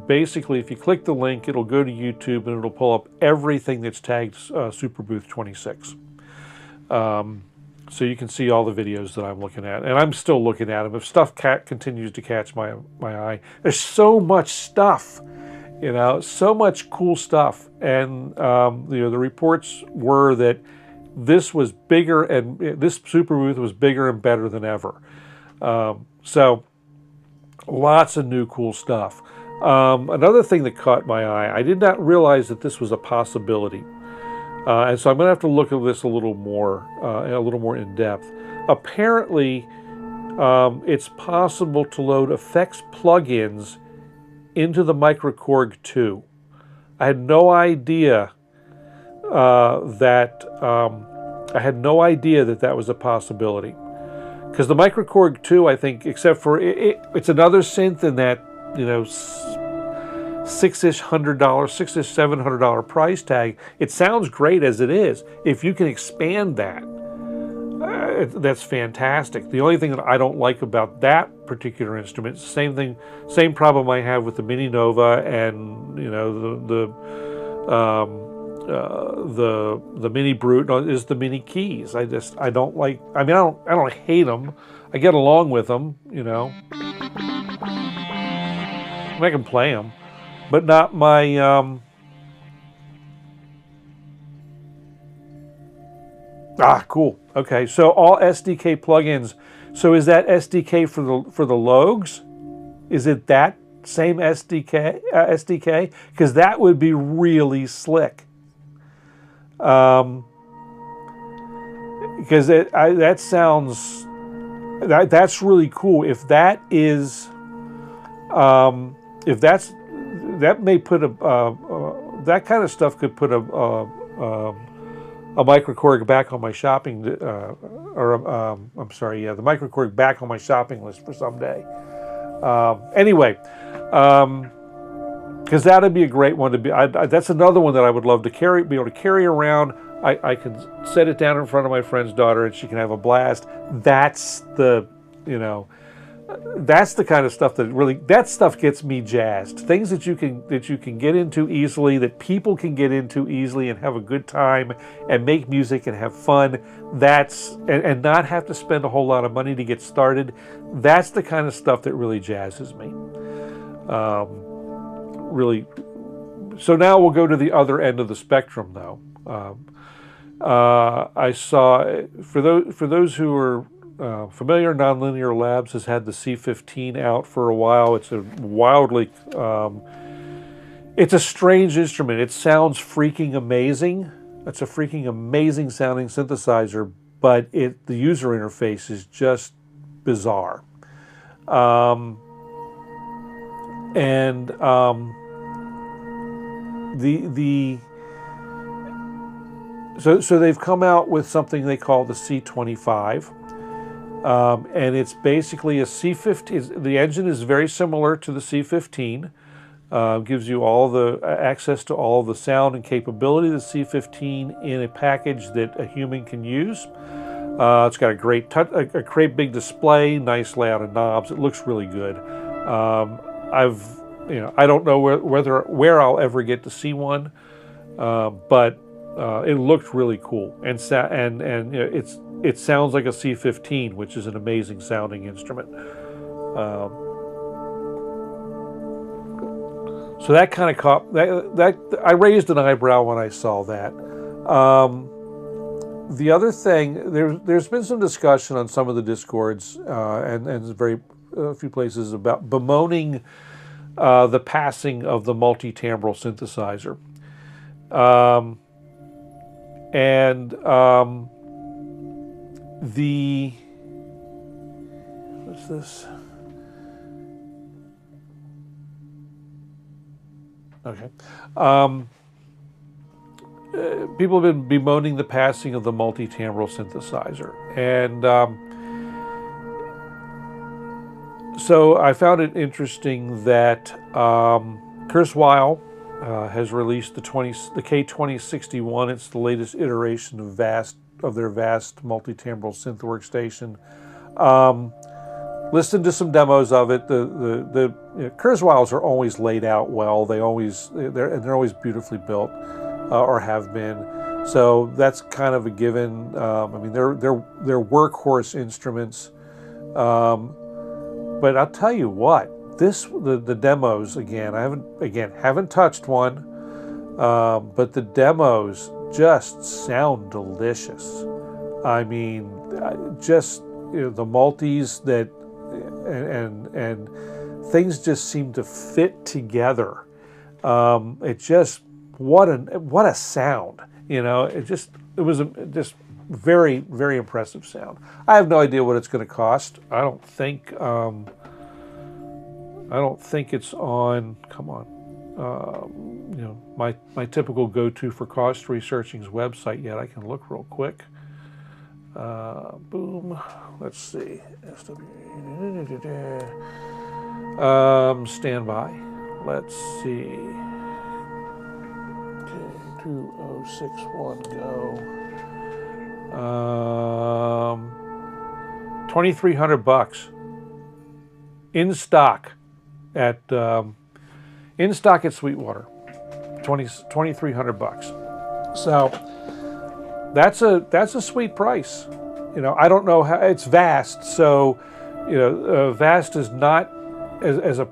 basically, if you click the link, it'll go to YouTube and it'll pull up everything that's tagged Superbooth26. So you can see all the videos that I'm looking at, and I'm still looking at them. If stuff continues to catch my eye, there's so much stuff, you know, so much cool stuff. And you know, the reports were that this was bigger, and this Superbooth was bigger and better than ever. So lots of new cool stuff. Another thing that caught my eye, I did not realize that this was a possibility. And so I'm going to have to look at this a little more in depth. Apparently, it's possible to load effects plugins into the Korg 2. I had no idea that was a possibility. Because the Korg 2, I think, except for it's another synth in that, you know, $700 price tag. It sounds great as it is. If you can expand that, that's fantastic. The only thing that I don't like about that particular instrument, same thing, same problem I have with the Mini Nova and, you know, the Mini Brute is the Mini Keys. I don't like. I mean, I don't hate them. I get along with them, you know. I can play them, but not my. Cool. Okay, so all SDK plugins. So is that SDK for the logues? Is it that same SDK? Because that would be really slick. Because that sounds that's really cool. If that is, if that may put that kind of stuff could put a microKorg back on my shopping, I'm sorry, yeah, the microKorg back on my shopping list for someday. Anyway, because that'd be a great one to be. That's another one that I would love to be able to carry around. I can set it down in front of my friend's daughter, and she can have a blast. That's the, you know, that's the kind of stuff that stuff gets me jazzed. Things that you can get into easily, that people can get into easily and have a good time and make music and have fun. And not have to spend a whole lot of money to get started. That's the kind of stuff that really jazzes me. Really. So now we'll go to the other end of the spectrum, though. I saw, for those who are familiar, Nonlinear Labs has had the C15 out for a while. It's a wildly, it's a strange instrument. It sounds freaking amazing. It's a freaking amazing sounding synthesizer, but the user interface is just bizarre. So they've come out with something they call the C25. And it's basically a C15. The engine is very similar to the C15. Gives you all the access to all the sound and capability of the C15 in a package that a human can use. It's got a great big display, nice layout of knobs. It looks really good. I don't know where I'll ever get to see one, but it looked really cool, and you know, it sounds like a C15, which is an amazing sounding instrument. So that kind of caught that I raised an eyebrow when I saw that. The other thing, there's been some discussion on some of the Discords and a few places about bemoaning the passing of the multi-timbral synthesizer. What's this? Okay. People have been bemoaning the passing of the multi-timbral synthesizer. And so I found it interesting that Kurzweil has released the K2061. It's the latest iteration of their vast multi-timbral synth workstation. Listened to some demos of it. The Kurzweils are always laid out well. They're always beautifully built, or have been. So that's kind of a given. I mean, they're workhorse instruments. But I'll tell you what. The demos again. I haven't touched one, but the demos just sound delicious. I mean, just the multis that and things just seem to fit together. It just what a sound. You know, it was just very, very impressive sound. I have no idea what it's going to cost. I don't think it's on. Come on, you know, my typical go-to for cost researching's website yet. I can look real quick. Boom. Let's see. Stand by. Let's see. Okay, 2061 go. $2,300 in stock at Sweetwater. $2,300. So that's a sweet price. You know, I don't know how it's Vast. So, you know, Vast is not as a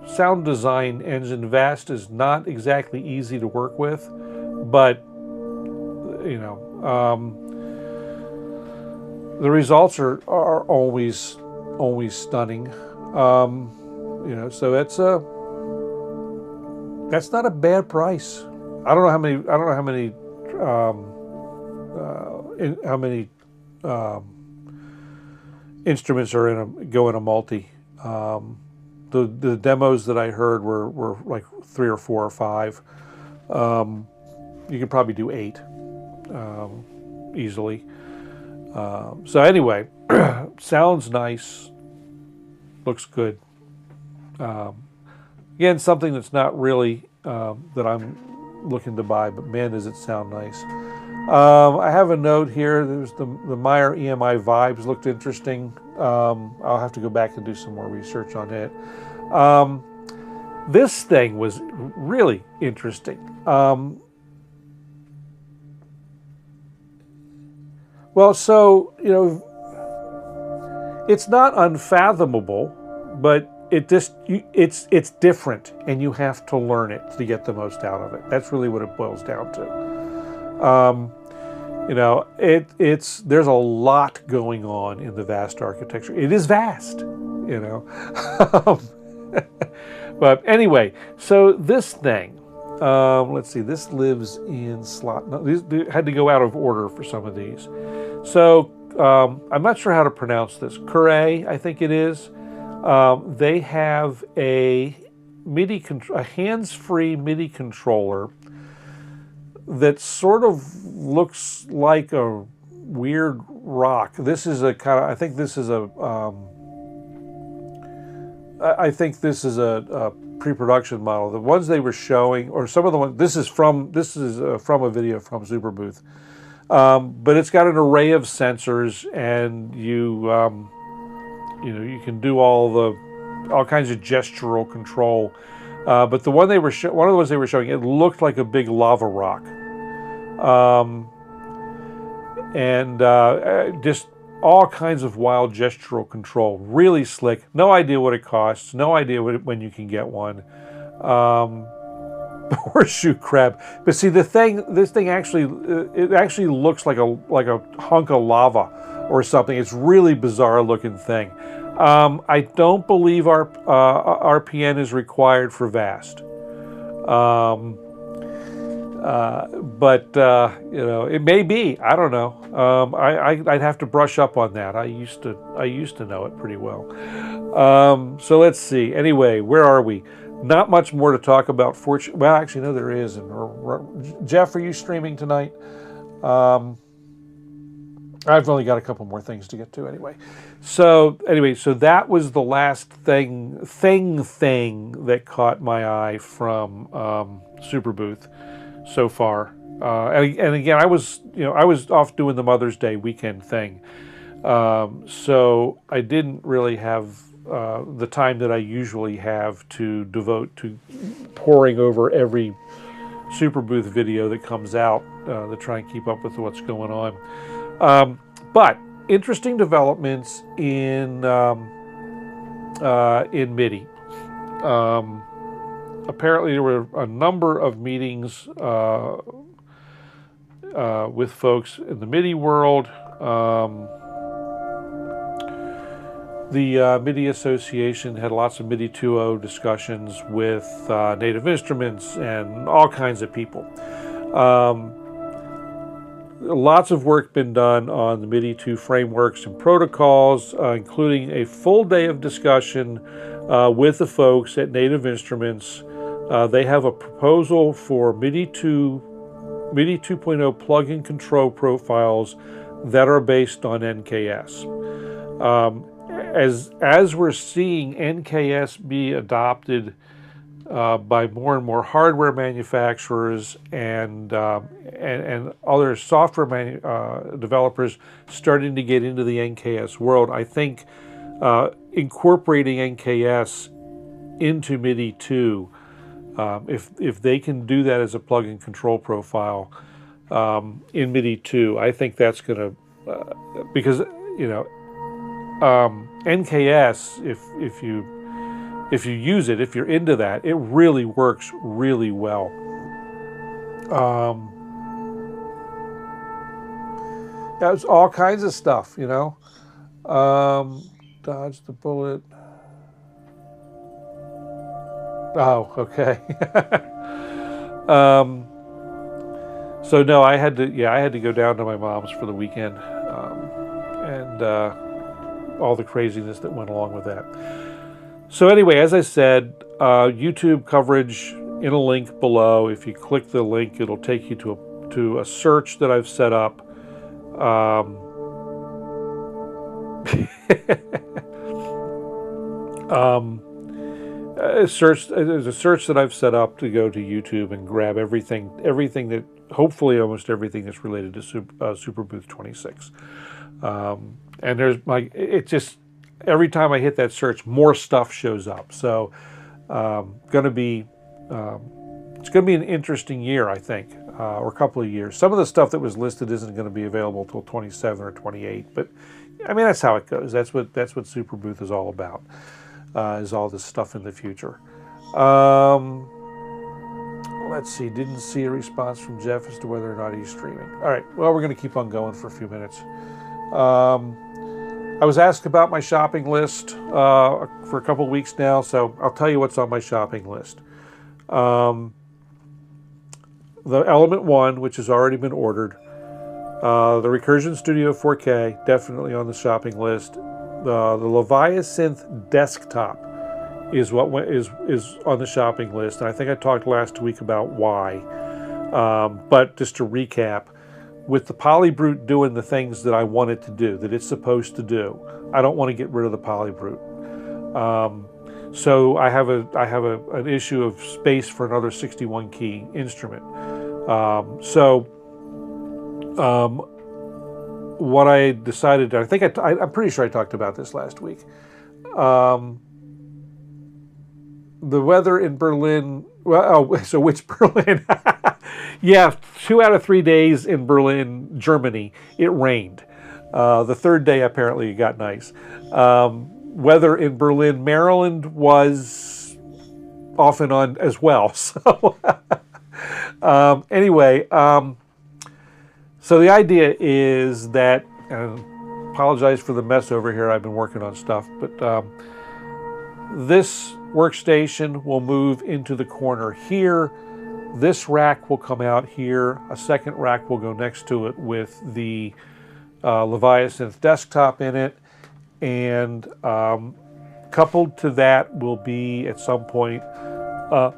sound design engine. Vast is not exactly easy to work with, but you know, the results are always stunning. You know, so that's not a bad price. I don't know how many instruments are go in a multi. The demos that I heard were like 3 or 4 or 5. You could probably do 8 easily. So anyway, sounds nice, looks good. Again, something that's not really that I'm looking to buy, but man, does it sound nice. I have a note here. There's the Meyer EMI Vibes looked interesting. I'll have to go back and do some more research on it. This thing was really interesting. Well, so, you know, it's not unfathomable, but it's different, and you have to learn it to get the most out of it. That's really what it boils down to. You know, there's a lot going on in the Vast architecture. It is vast, you know. But anyway, so this thing, let's see, this lives in slot. No, these had to go out of order for some of these. So I'm not sure how to pronounce this. Korg, I think it is. They have a hands-free MIDI controller that sort of looks like a weird rock. This is a kind of, I think this is a pre-production model. The ones they were showing, or some of the ones, this is from a video from Superbooth. But it's got an array of sensors, and you know, you can do all kinds of gestural control. But the one one of the ones they were showing, it looked like a big lava rock, and just all kinds of wild gestural control. Really slick. No idea what it costs. No idea when you can get one. Horseshoe crab. But see, this thing actually, it actually looks like a hunk of lava or something. It's really bizarre looking thing. I don't believe RPN is required for Vast. But you know, it may be. I don't know. I'd have to brush up on that. I used to know it pretty well. So let's see. Anyway, where are we? Not much more to talk about. Well, actually, no, there is. And Jeff, are you streaming tonight? I've only got a couple more things to get to anyway. So that was the last thing that caught my eye from Superbooth so far. And again, I was off doing the Mother's Day weekend thing, so I didn't really have the time that I usually have to devote to poring over every Superbooth video that comes out to try and keep up with what's going on. But interesting developments in MIDI. Apparently there were a number of meetings with folks in the MIDI world. The MIDI Association had lots of MIDI 2.0 discussions with Native Instruments and all kinds of people. Lots of work been done on the MIDI 2 frameworks and protocols, including a full day of discussion with the folks at Native Instruments. They have a proposal for MIDI 2.0 plug-in control profiles that are based on NKS. As we're seeing NKS be adopted by more and more hardware manufacturers and other software developers starting to get into the NKS world. I think incorporating NKS into MIDI 2, if they can do that as a plug-in control profile in MIDI 2, I think that's going to, because NKS, if you use it, if you're into that, it really works really well. That's all kinds of stuff, dodge the bullet. Oh, okay. So no, I had to go down to my mom's for the weekend, and all the craziness that went along with that. So anyway, as I said, YouTube coverage in a link below. If you click the link, it'll take you to a search that I've set up. There's a search that I've set up to go to YouTube and grab everything that, hopefully almost everything that's related to Superbooth26. And it just, every time I hit that search, more stuff shows up. So it's going to be an interesting year, I think, or a couple of years. Some of the stuff that was listed isn't going to be available until 27 or 28, but I mean, that's how it goes. That's what Superbooth is all about, is all this stuff in the future. Let's see, didn't see a response from Jeff as to whether or not he's streaming. All right, well, we're going to keep on going for a few minutes. I was asked about my shopping list for a couple of weeks now, so I'll tell you what's on my shopping list. The Element 1, which has already been ordered. The Recursion Studio 4K, definitely on the shopping list. The Leviasynth Desktop is on the shopping list, and I think I talked last week about why. But just to recap, with the Polybrute doing the things that I want it to do, that it's supposed to do, I don't want to get rid of the Polybrute. So I have an issue of space for another 61 key instrument. What I decided, I'm pretty sure I talked about this last week. The weather in Berlin, so which Berlin? Yeah, 2 out of 3 days in Berlin, Germany, it rained. The third day, apparently, it got nice. Weather in Berlin, Maryland was off and on as well. So anyway, so the idea is that, and I apologize for the mess over here, I've been working on stuff, but this workstation will move into the corner here. This rack will come out here. A second rack will go next to it with the Leviasynth desktop in it. And coupled to that will be, at some point, a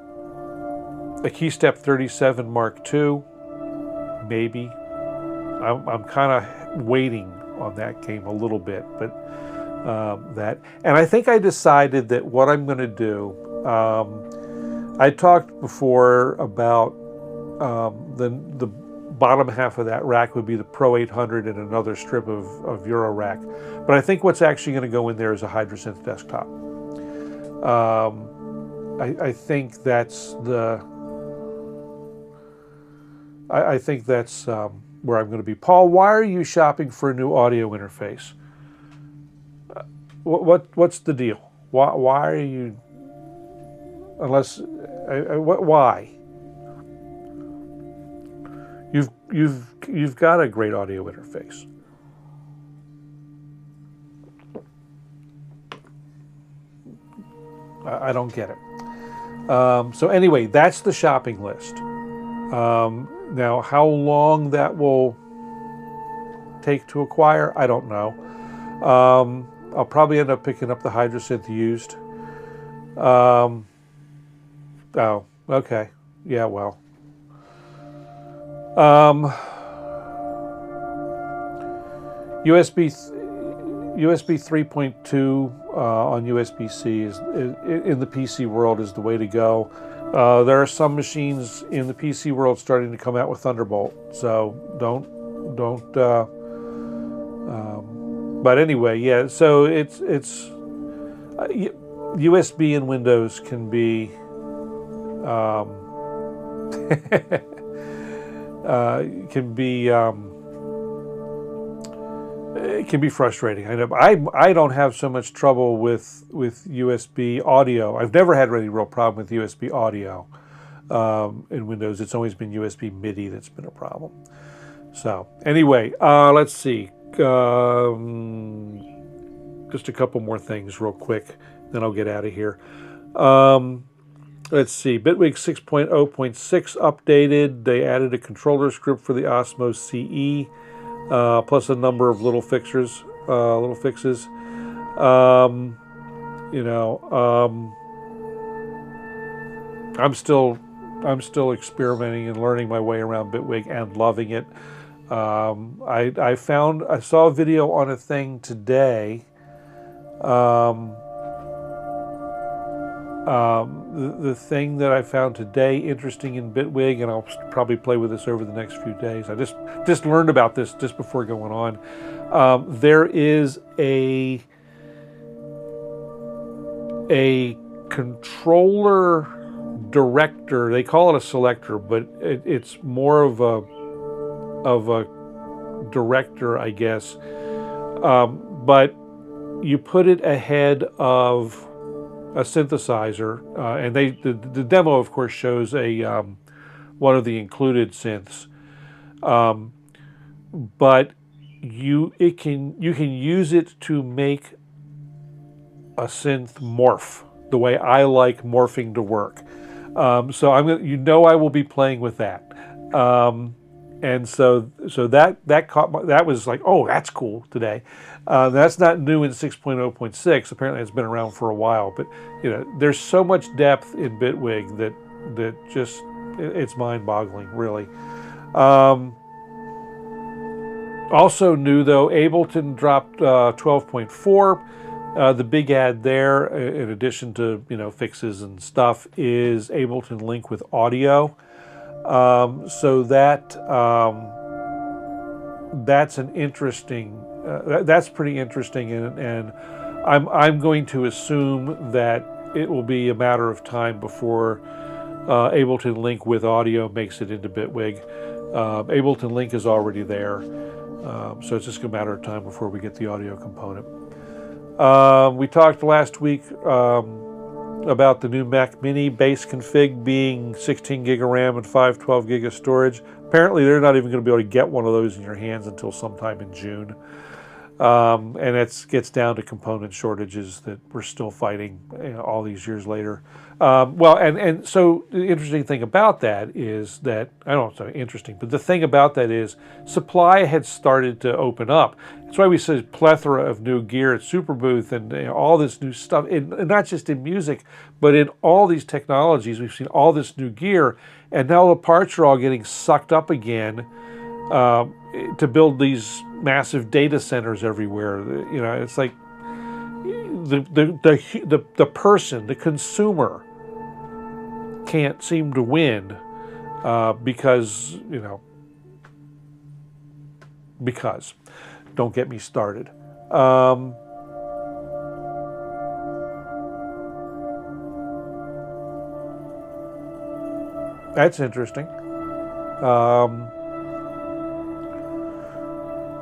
KeyStep 37 Mark II, maybe. I'm kind of waiting on that game a little bit, but that. And I think I decided that what I'm going to do, I talked before about the bottom half of that rack would be the Pro 800 and another strip of Euro rack. But I think what's actually going to go in there is a Hydrasynth desktop. I think that's where I'm going to be. Paul, why are you shopping for a new audio interface? What's the deal? Why are you? Unless why? You've got a great audio interface. I don't get it. So anyway, that's the shopping list. Now, how long that will take to acquire, I don't know. I'll probably end up picking up the Hydrasynth used. Oh, okay. Yeah, well. USB 3.2 on USB-C is in the PC world is the way to go. There are some machines in the PC world starting to come out with Thunderbolt, so don't. But anyway, yeah. So it's USB in Windows can be it can be frustrating. I know. I don't have so much trouble with USB audio. I've never had any real problem with USB audio in Windows. It's always been USB MIDI that's been a problem. So anyway, let's see. Just a couple more things real quick, then I'll get out of here. Let's see. Bitwig 6.0.6 updated. They added a controller script for the Osmo CE. Plus a number of little fixes. I'm still experimenting and learning my way around Bitwig and loving it. I saw a video on a thing today. The thing that I found today interesting in Bitwig, and I'll probably play with this over the next few days. I just learned about this just before going on. There is a controller director. They call it a selector, but it's more of a director, I guess. But you put it ahead of a synthesizer, and the demo, of course, shows one of the included synths, but you can use it to make a synth morph the way I like morphing to work. So I will be playing with that, and so that was like, oh, that's cool today. That's not new in 6.0.6. Apparently, it's been around for a while. But there's so much depth in Bitwig that just it's mind-boggling, really. Also new though, Ableton dropped 12.4. The big add there, in addition to fixes and stuff, is Ableton Link with audio. So that's an interesting. That's pretty interesting, and I'm going to assume that it will be a matter of time before Ableton Link with audio makes it into Bitwig. Ableton Link is already there, so it's just a matter of time before we get the audio component. We talked last week about the new Mac Mini base config being 16 gig of RAM and 512 gig of storage. Apparently, they're not even going to be able to get one of those in your hands until sometime in June. And it gets down to component shortages that we're still fighting all these years later. And so the interesting thing about that is that, I don't know if it's interesting, but the thing about that is supply had started to open up. That's why we said plethora of new gear at Superbooth and all this new stuff, and not just in music, but in all these technologies. We've seen all this new gear, and now the parts are all getting sucked up again to build these massive data centers everywhere. It's like the person, the consumer, can't seem to win because don't get me started. That's interesting.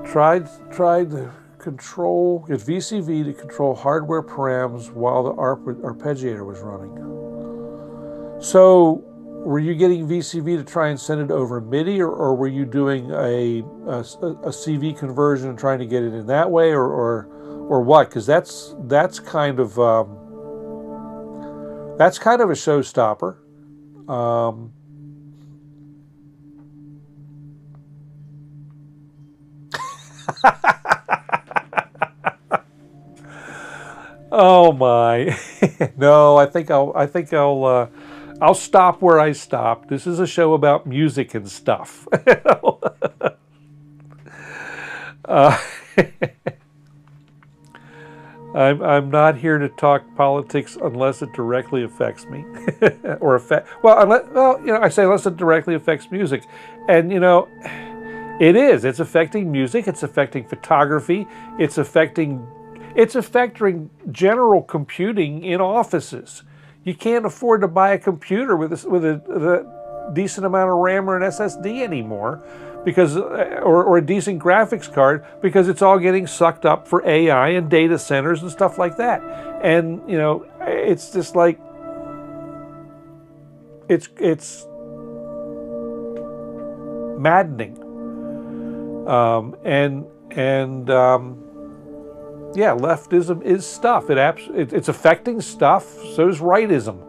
Tried to control, get VCV to control hardware params while the arpeggiator was running. So were you getting VCV to try and send it over MIDI, or were you doing a CV conversion and trying to get it in that way, or what? Because that's kind of a showstopper. Oh my! No, I think I'll stop where I stopped. This is a show about music and stuff. I'm not here to talk politics unless it directly affects me, or I say unless it directly affects music, and it's affecting music, it's affecting photography, it's affecting general computing in offices. You can't afford to buy a computer with a decent amount of RAM or an SSD anymore, because or a decent graphics card, because it's all getting sucked up for AI and data centers and stuff like that. And it's just like it's maddening. Leftism is stuff. It's affecting stuff. So is rightism.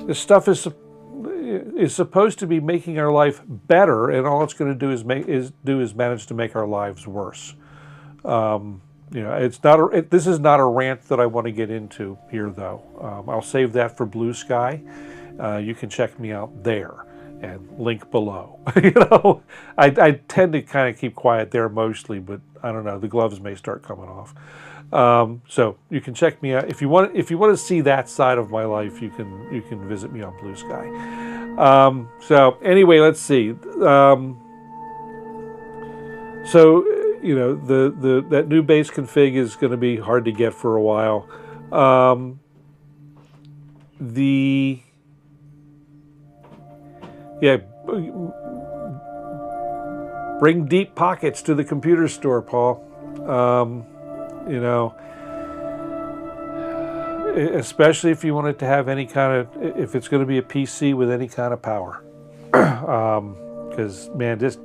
This stuff is supposed to be making our life better, and all it's going to do is manage to make our lives worse. This is not a rant that I want to get into here, though. I'll save that for BlueSky. You can check me out there, and link below. I tend to kind of keep quiet there mostly, but I don't know. The gloves may start coming off. So you can check me out if you want to see that side of my life. You can visit me on BlueSky. So anyway, let's see. That new bass config is going to be hard to get for a while. Bring deep pockets to the computer store, Paul. Especially if you want it to have any kind of, if it's going to be a PC with any kind of power. Because, man, just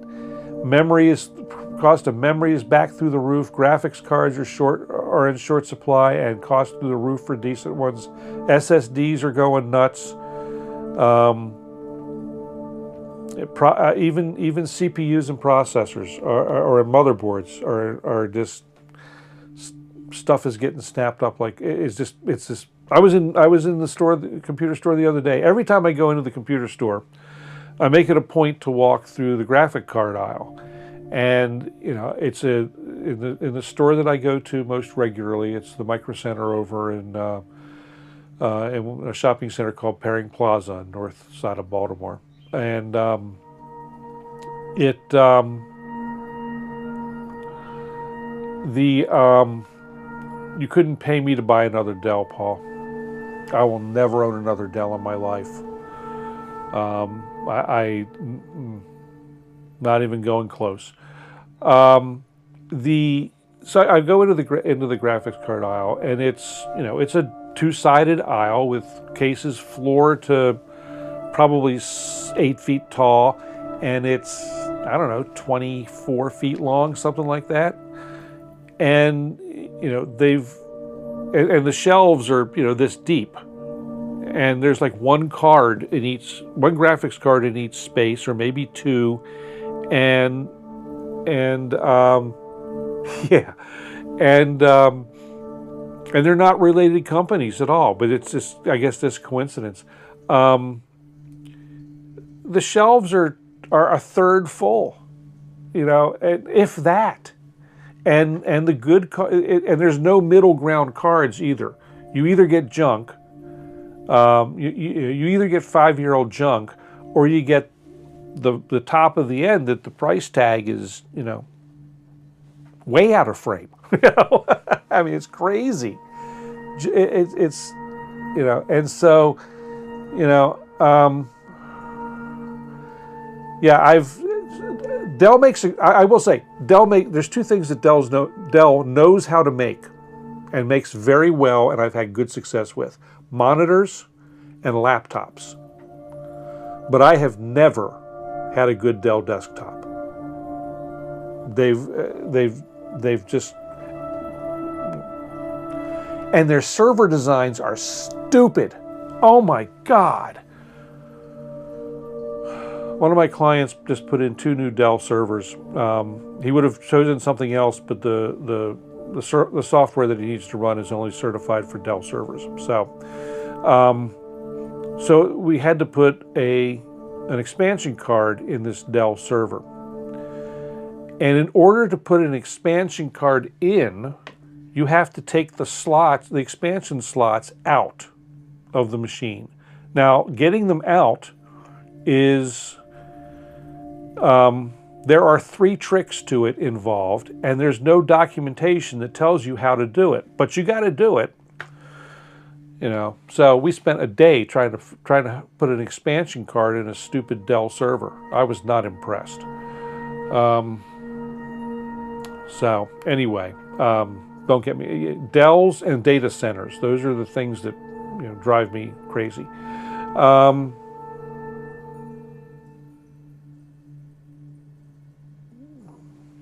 cost of memory is back through the roof. Graphics cards are in short supply and cost through the roof for decent ones. SSDs are going nuts. Even CPUs and processors or motherboards are just, stuff is getting snapped up like it's just. I was in the computer store the other day. Every time I go into the computer store, I make it a point to walk through the graphic card aisle, and it's in the store that I go to most regularly. It's the Micro Center over in a shopping center called Paring Plaza on north side of Baltimore. And you couldn't pay me to buy another Dell, Paul. I will never own another Dell in my life. Not even going close. So I go into the graphics card aisle, and it's a two-sided aisle with cases floor to probably 8 feet tall, and it's, I don't know, 24 feet long, something like that. And and the shelves are this deep, and there's like one graphics card in each space, or maybe two, and they're not related companies at all, but it's just, I guess, this coincidence. The shelves are a third full, if that, and the good and there's no middle ground cards either. You either get junk, you either get 5-year-old junk, or you get the top of the end that the price tag is way out of frame. I mean, it's crazy. It's and so Dell makes, I will say, there's two things that Dell knows how to make and makes very well, and I've had good success with: monitors and laptops. But I have never had a good Dell desktop. They've just, and their server designs are stupid. Oh my God. One of my clients just put in 2 new Dell servers. He would have chosen something else, but the software that he needs to run is only certified for Dell servers. So we had to put an expansion card in this Dell server. And in order to put an expansion card in, you have to take the slots, the expansion slots, out of the machine. Now, getting them out is, there are 3 tricks to it involved, and there's no documentation that tells you how to do it, but you got to do it. You know, so we spent a day trying to put an expansion card in a stupid Dell server. I was not impressed. So anyway, don't get me. Dells and data centers; those are the things that, you know, drive me crazy.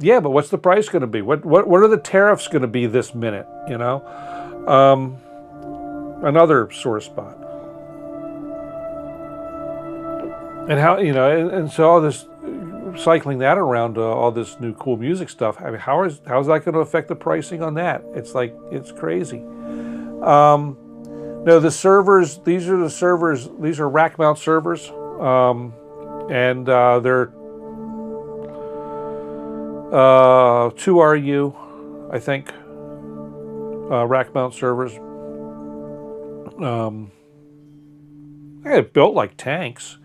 Yeah, but what's the price going to be? What are the tariffs going to be this minute? You know. Another sore spot. And how, you know, and so all this, cycling that around to all this new cool music stuff, I mean, how is that going to affect the pricing on that? It's like, it's crazy. No, the servers, these are rack mount servers, and they're 2RU, I think, rack mount servers. They get built like tanks,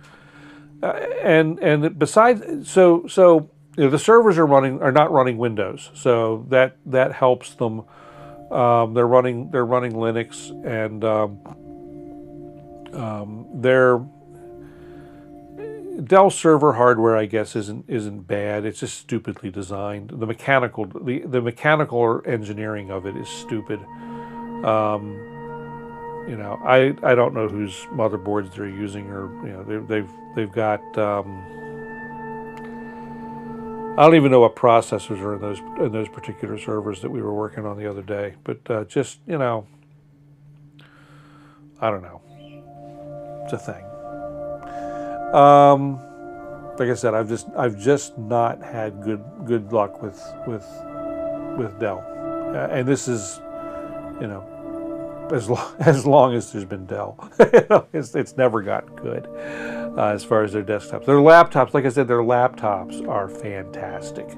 and besides, so you know, the servers are not running Windows, so that helps them. They're running Linux, and their Dell server hardware, I guess, isn't bad. It's just stupidly designed. The mechanical engineering of it is stupid. You know, I don't know whose motherboards they're using, or, you know, they've got, I don't even know what processors are in those particular servers that we were working on the other day. But just, you know, I don't know. It's a thing. Like I said, I've just not had good luck with Dell, and this is, you know, as long as there's been Dell. You know, it's never gotten good as far as their desktops. Their laptops, like I said, their laptops are fantastic.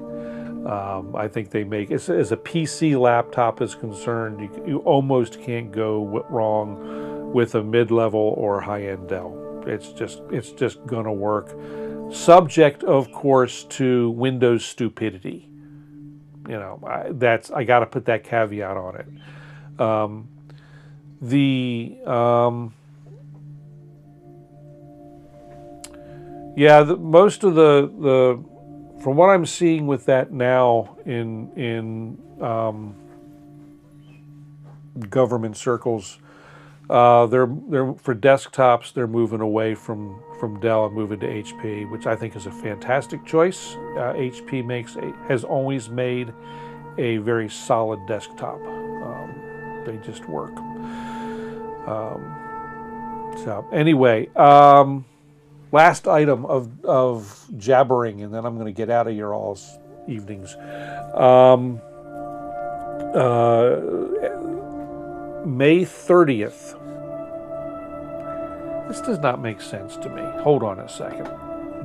I think they make, as a PC laptop is concerned, you almost can't go wrong with a mid-level or high-end Dell. It's just gonna work, subject, of course, to Windows stupidity. You know, I got to put that caveat on it. Most of the from what I'm seeing with that now in government circles, they're for desktops, they're moving away from Dell and moving to HP, which I think is a fantastic choice. HP has always made a very solid desktop. They just work. So anyway, last item of jabbering, and then I'm going to get out of your all's evenings. May 30th. This does not make sense to me. Hold on a second.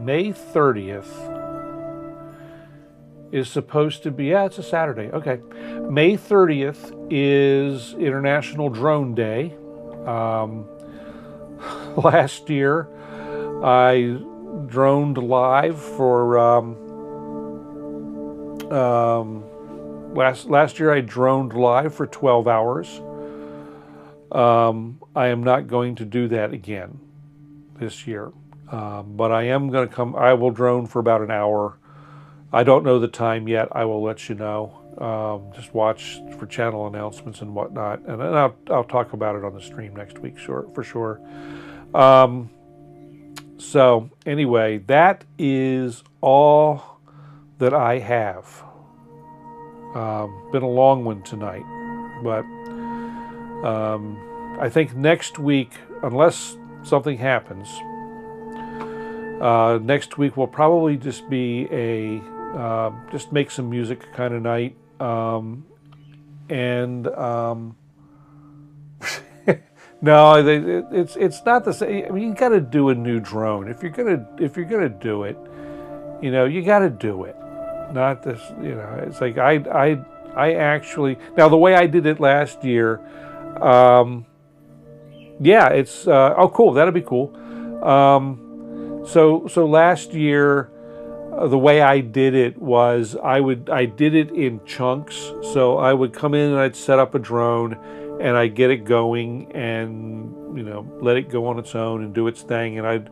May 30th is supposed to be, it's a Saturday. Okay. May 30th is International Drone Day. Last year, I droned live for, last year I droned live for 12 hours. I am not going to do that again this year. But I am going to I will drone for about an hour. I don't know the time yet. I will let you know. Just watch for channel announcements and whatnot, and then I'll talk about it on the stream next week, for sure. So anyway, that is all that I have. Been a long one tonight, but I think next week, unless something happens, next week will probably just be just make some music kind of night. No, it's not the same. I mean, you got to do a new drone if you're gonna do it. You know, you got to do it. not this, you know, it's like I actually, now the way I did it last year, yeah, it's, oh cool, that'd be cool. So last year, the way I did it was I did it in chunks. So I would come in and I'd set up a drone and I'd get it going and, you know, let it go on its own and do its thing. And I'd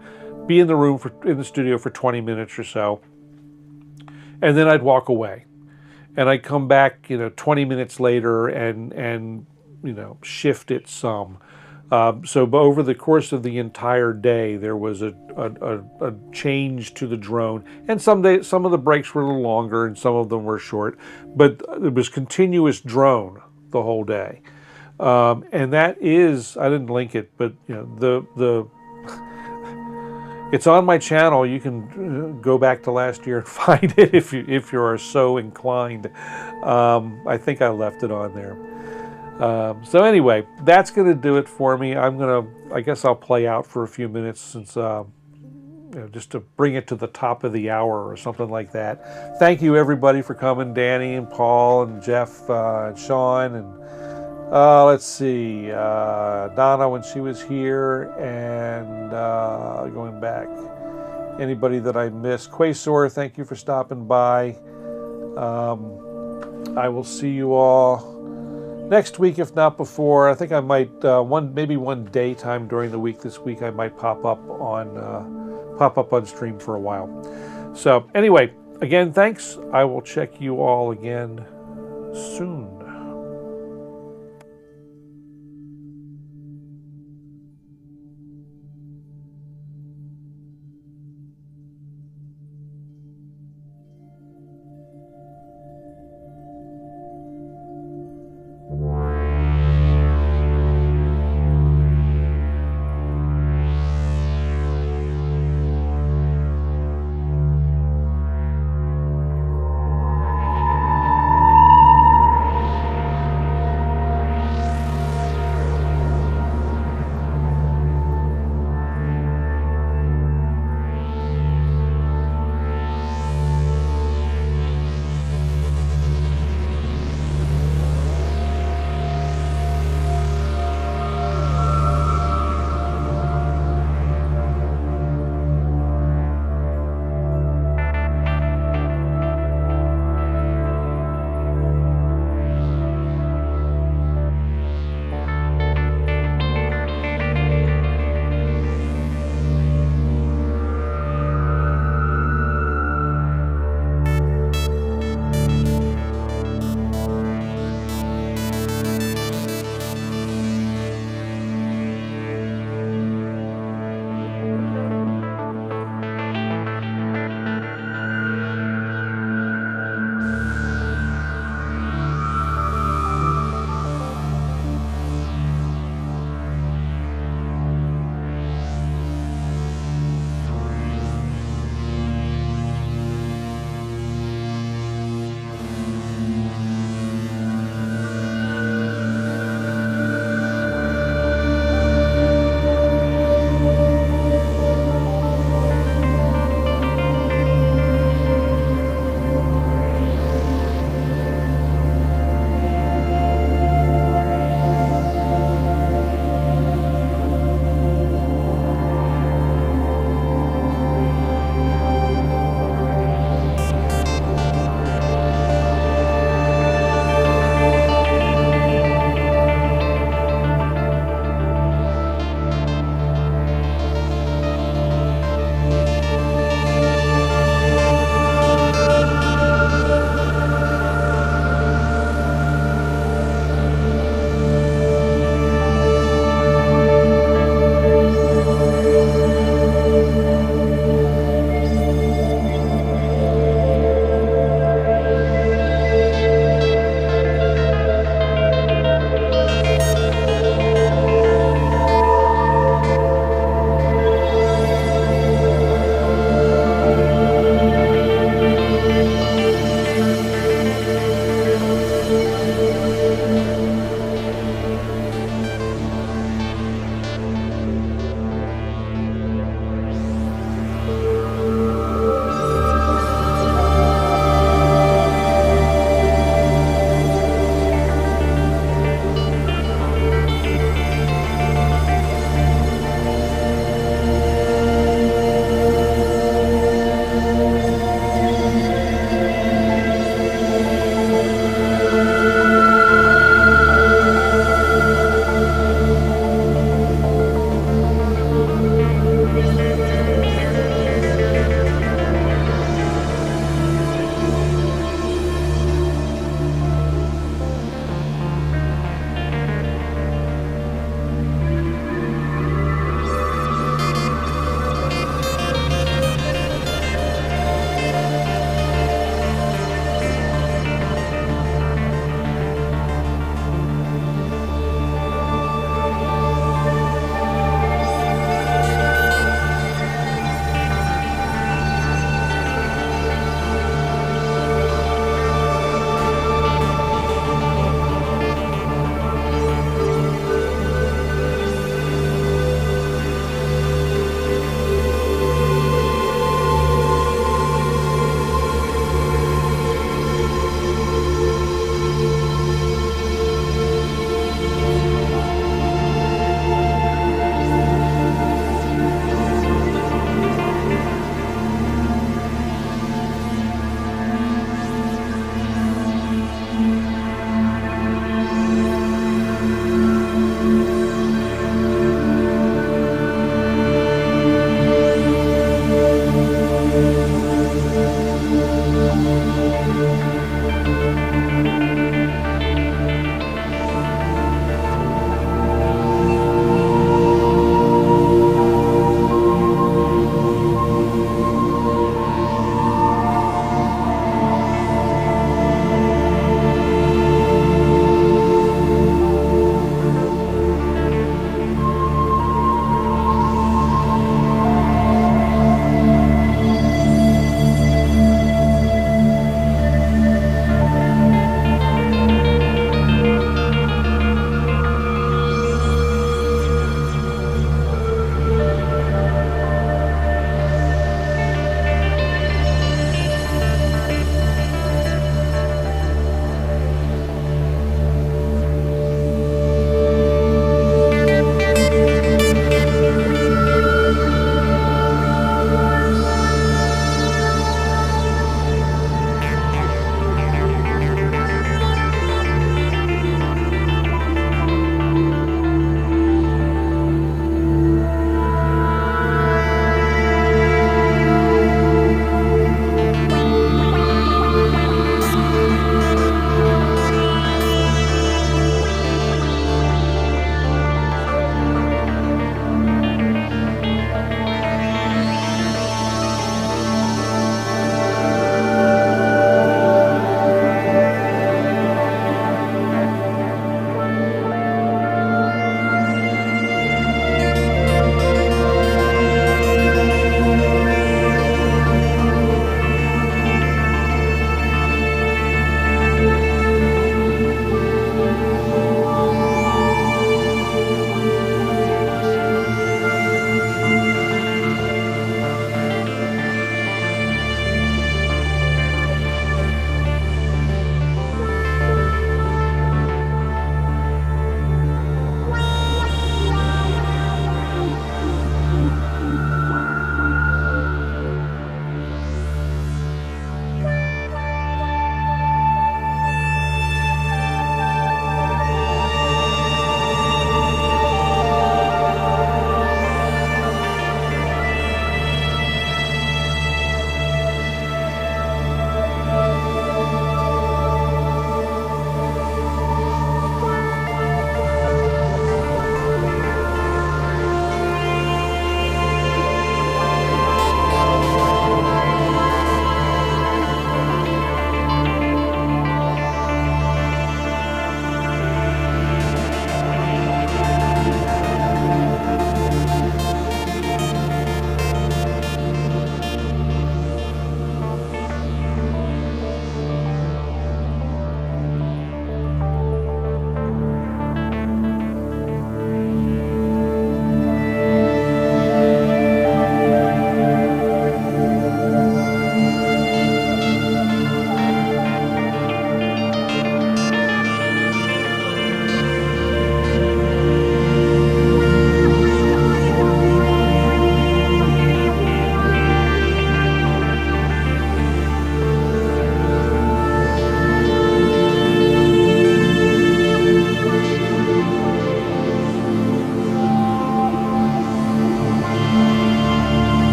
be in the room in the studio for 20 minutes or so. And then I'd walk away. And I'd come back, you know, 20 minutes later and you know, shift it some. So over the course of the entire day, there was a change to the drone, and some of the breaks were a little longer, and some of them were short, but it was continuous drone the whole day, and that is, I didn't link it, but you know, it's on my channel. You can go back to last year and find it if you are so inclined. I think I left it on there. So anyway, that's going to do it for me. I guess I'll play out for a few minutes since, you know, just to bring it to the top of the hour or something like that. Thank you everybody for coming, Danny and Paul and Jeff and Sean and let's see, Donna when she was here, and going back, anybody that I missed. Quasor, thank you for stopping by. I will see you all next week, if not before. I think I might maybe one daytime during the week this week. I might pop up on stream for a while. So anyway, again, thanks. I will check you all again soon.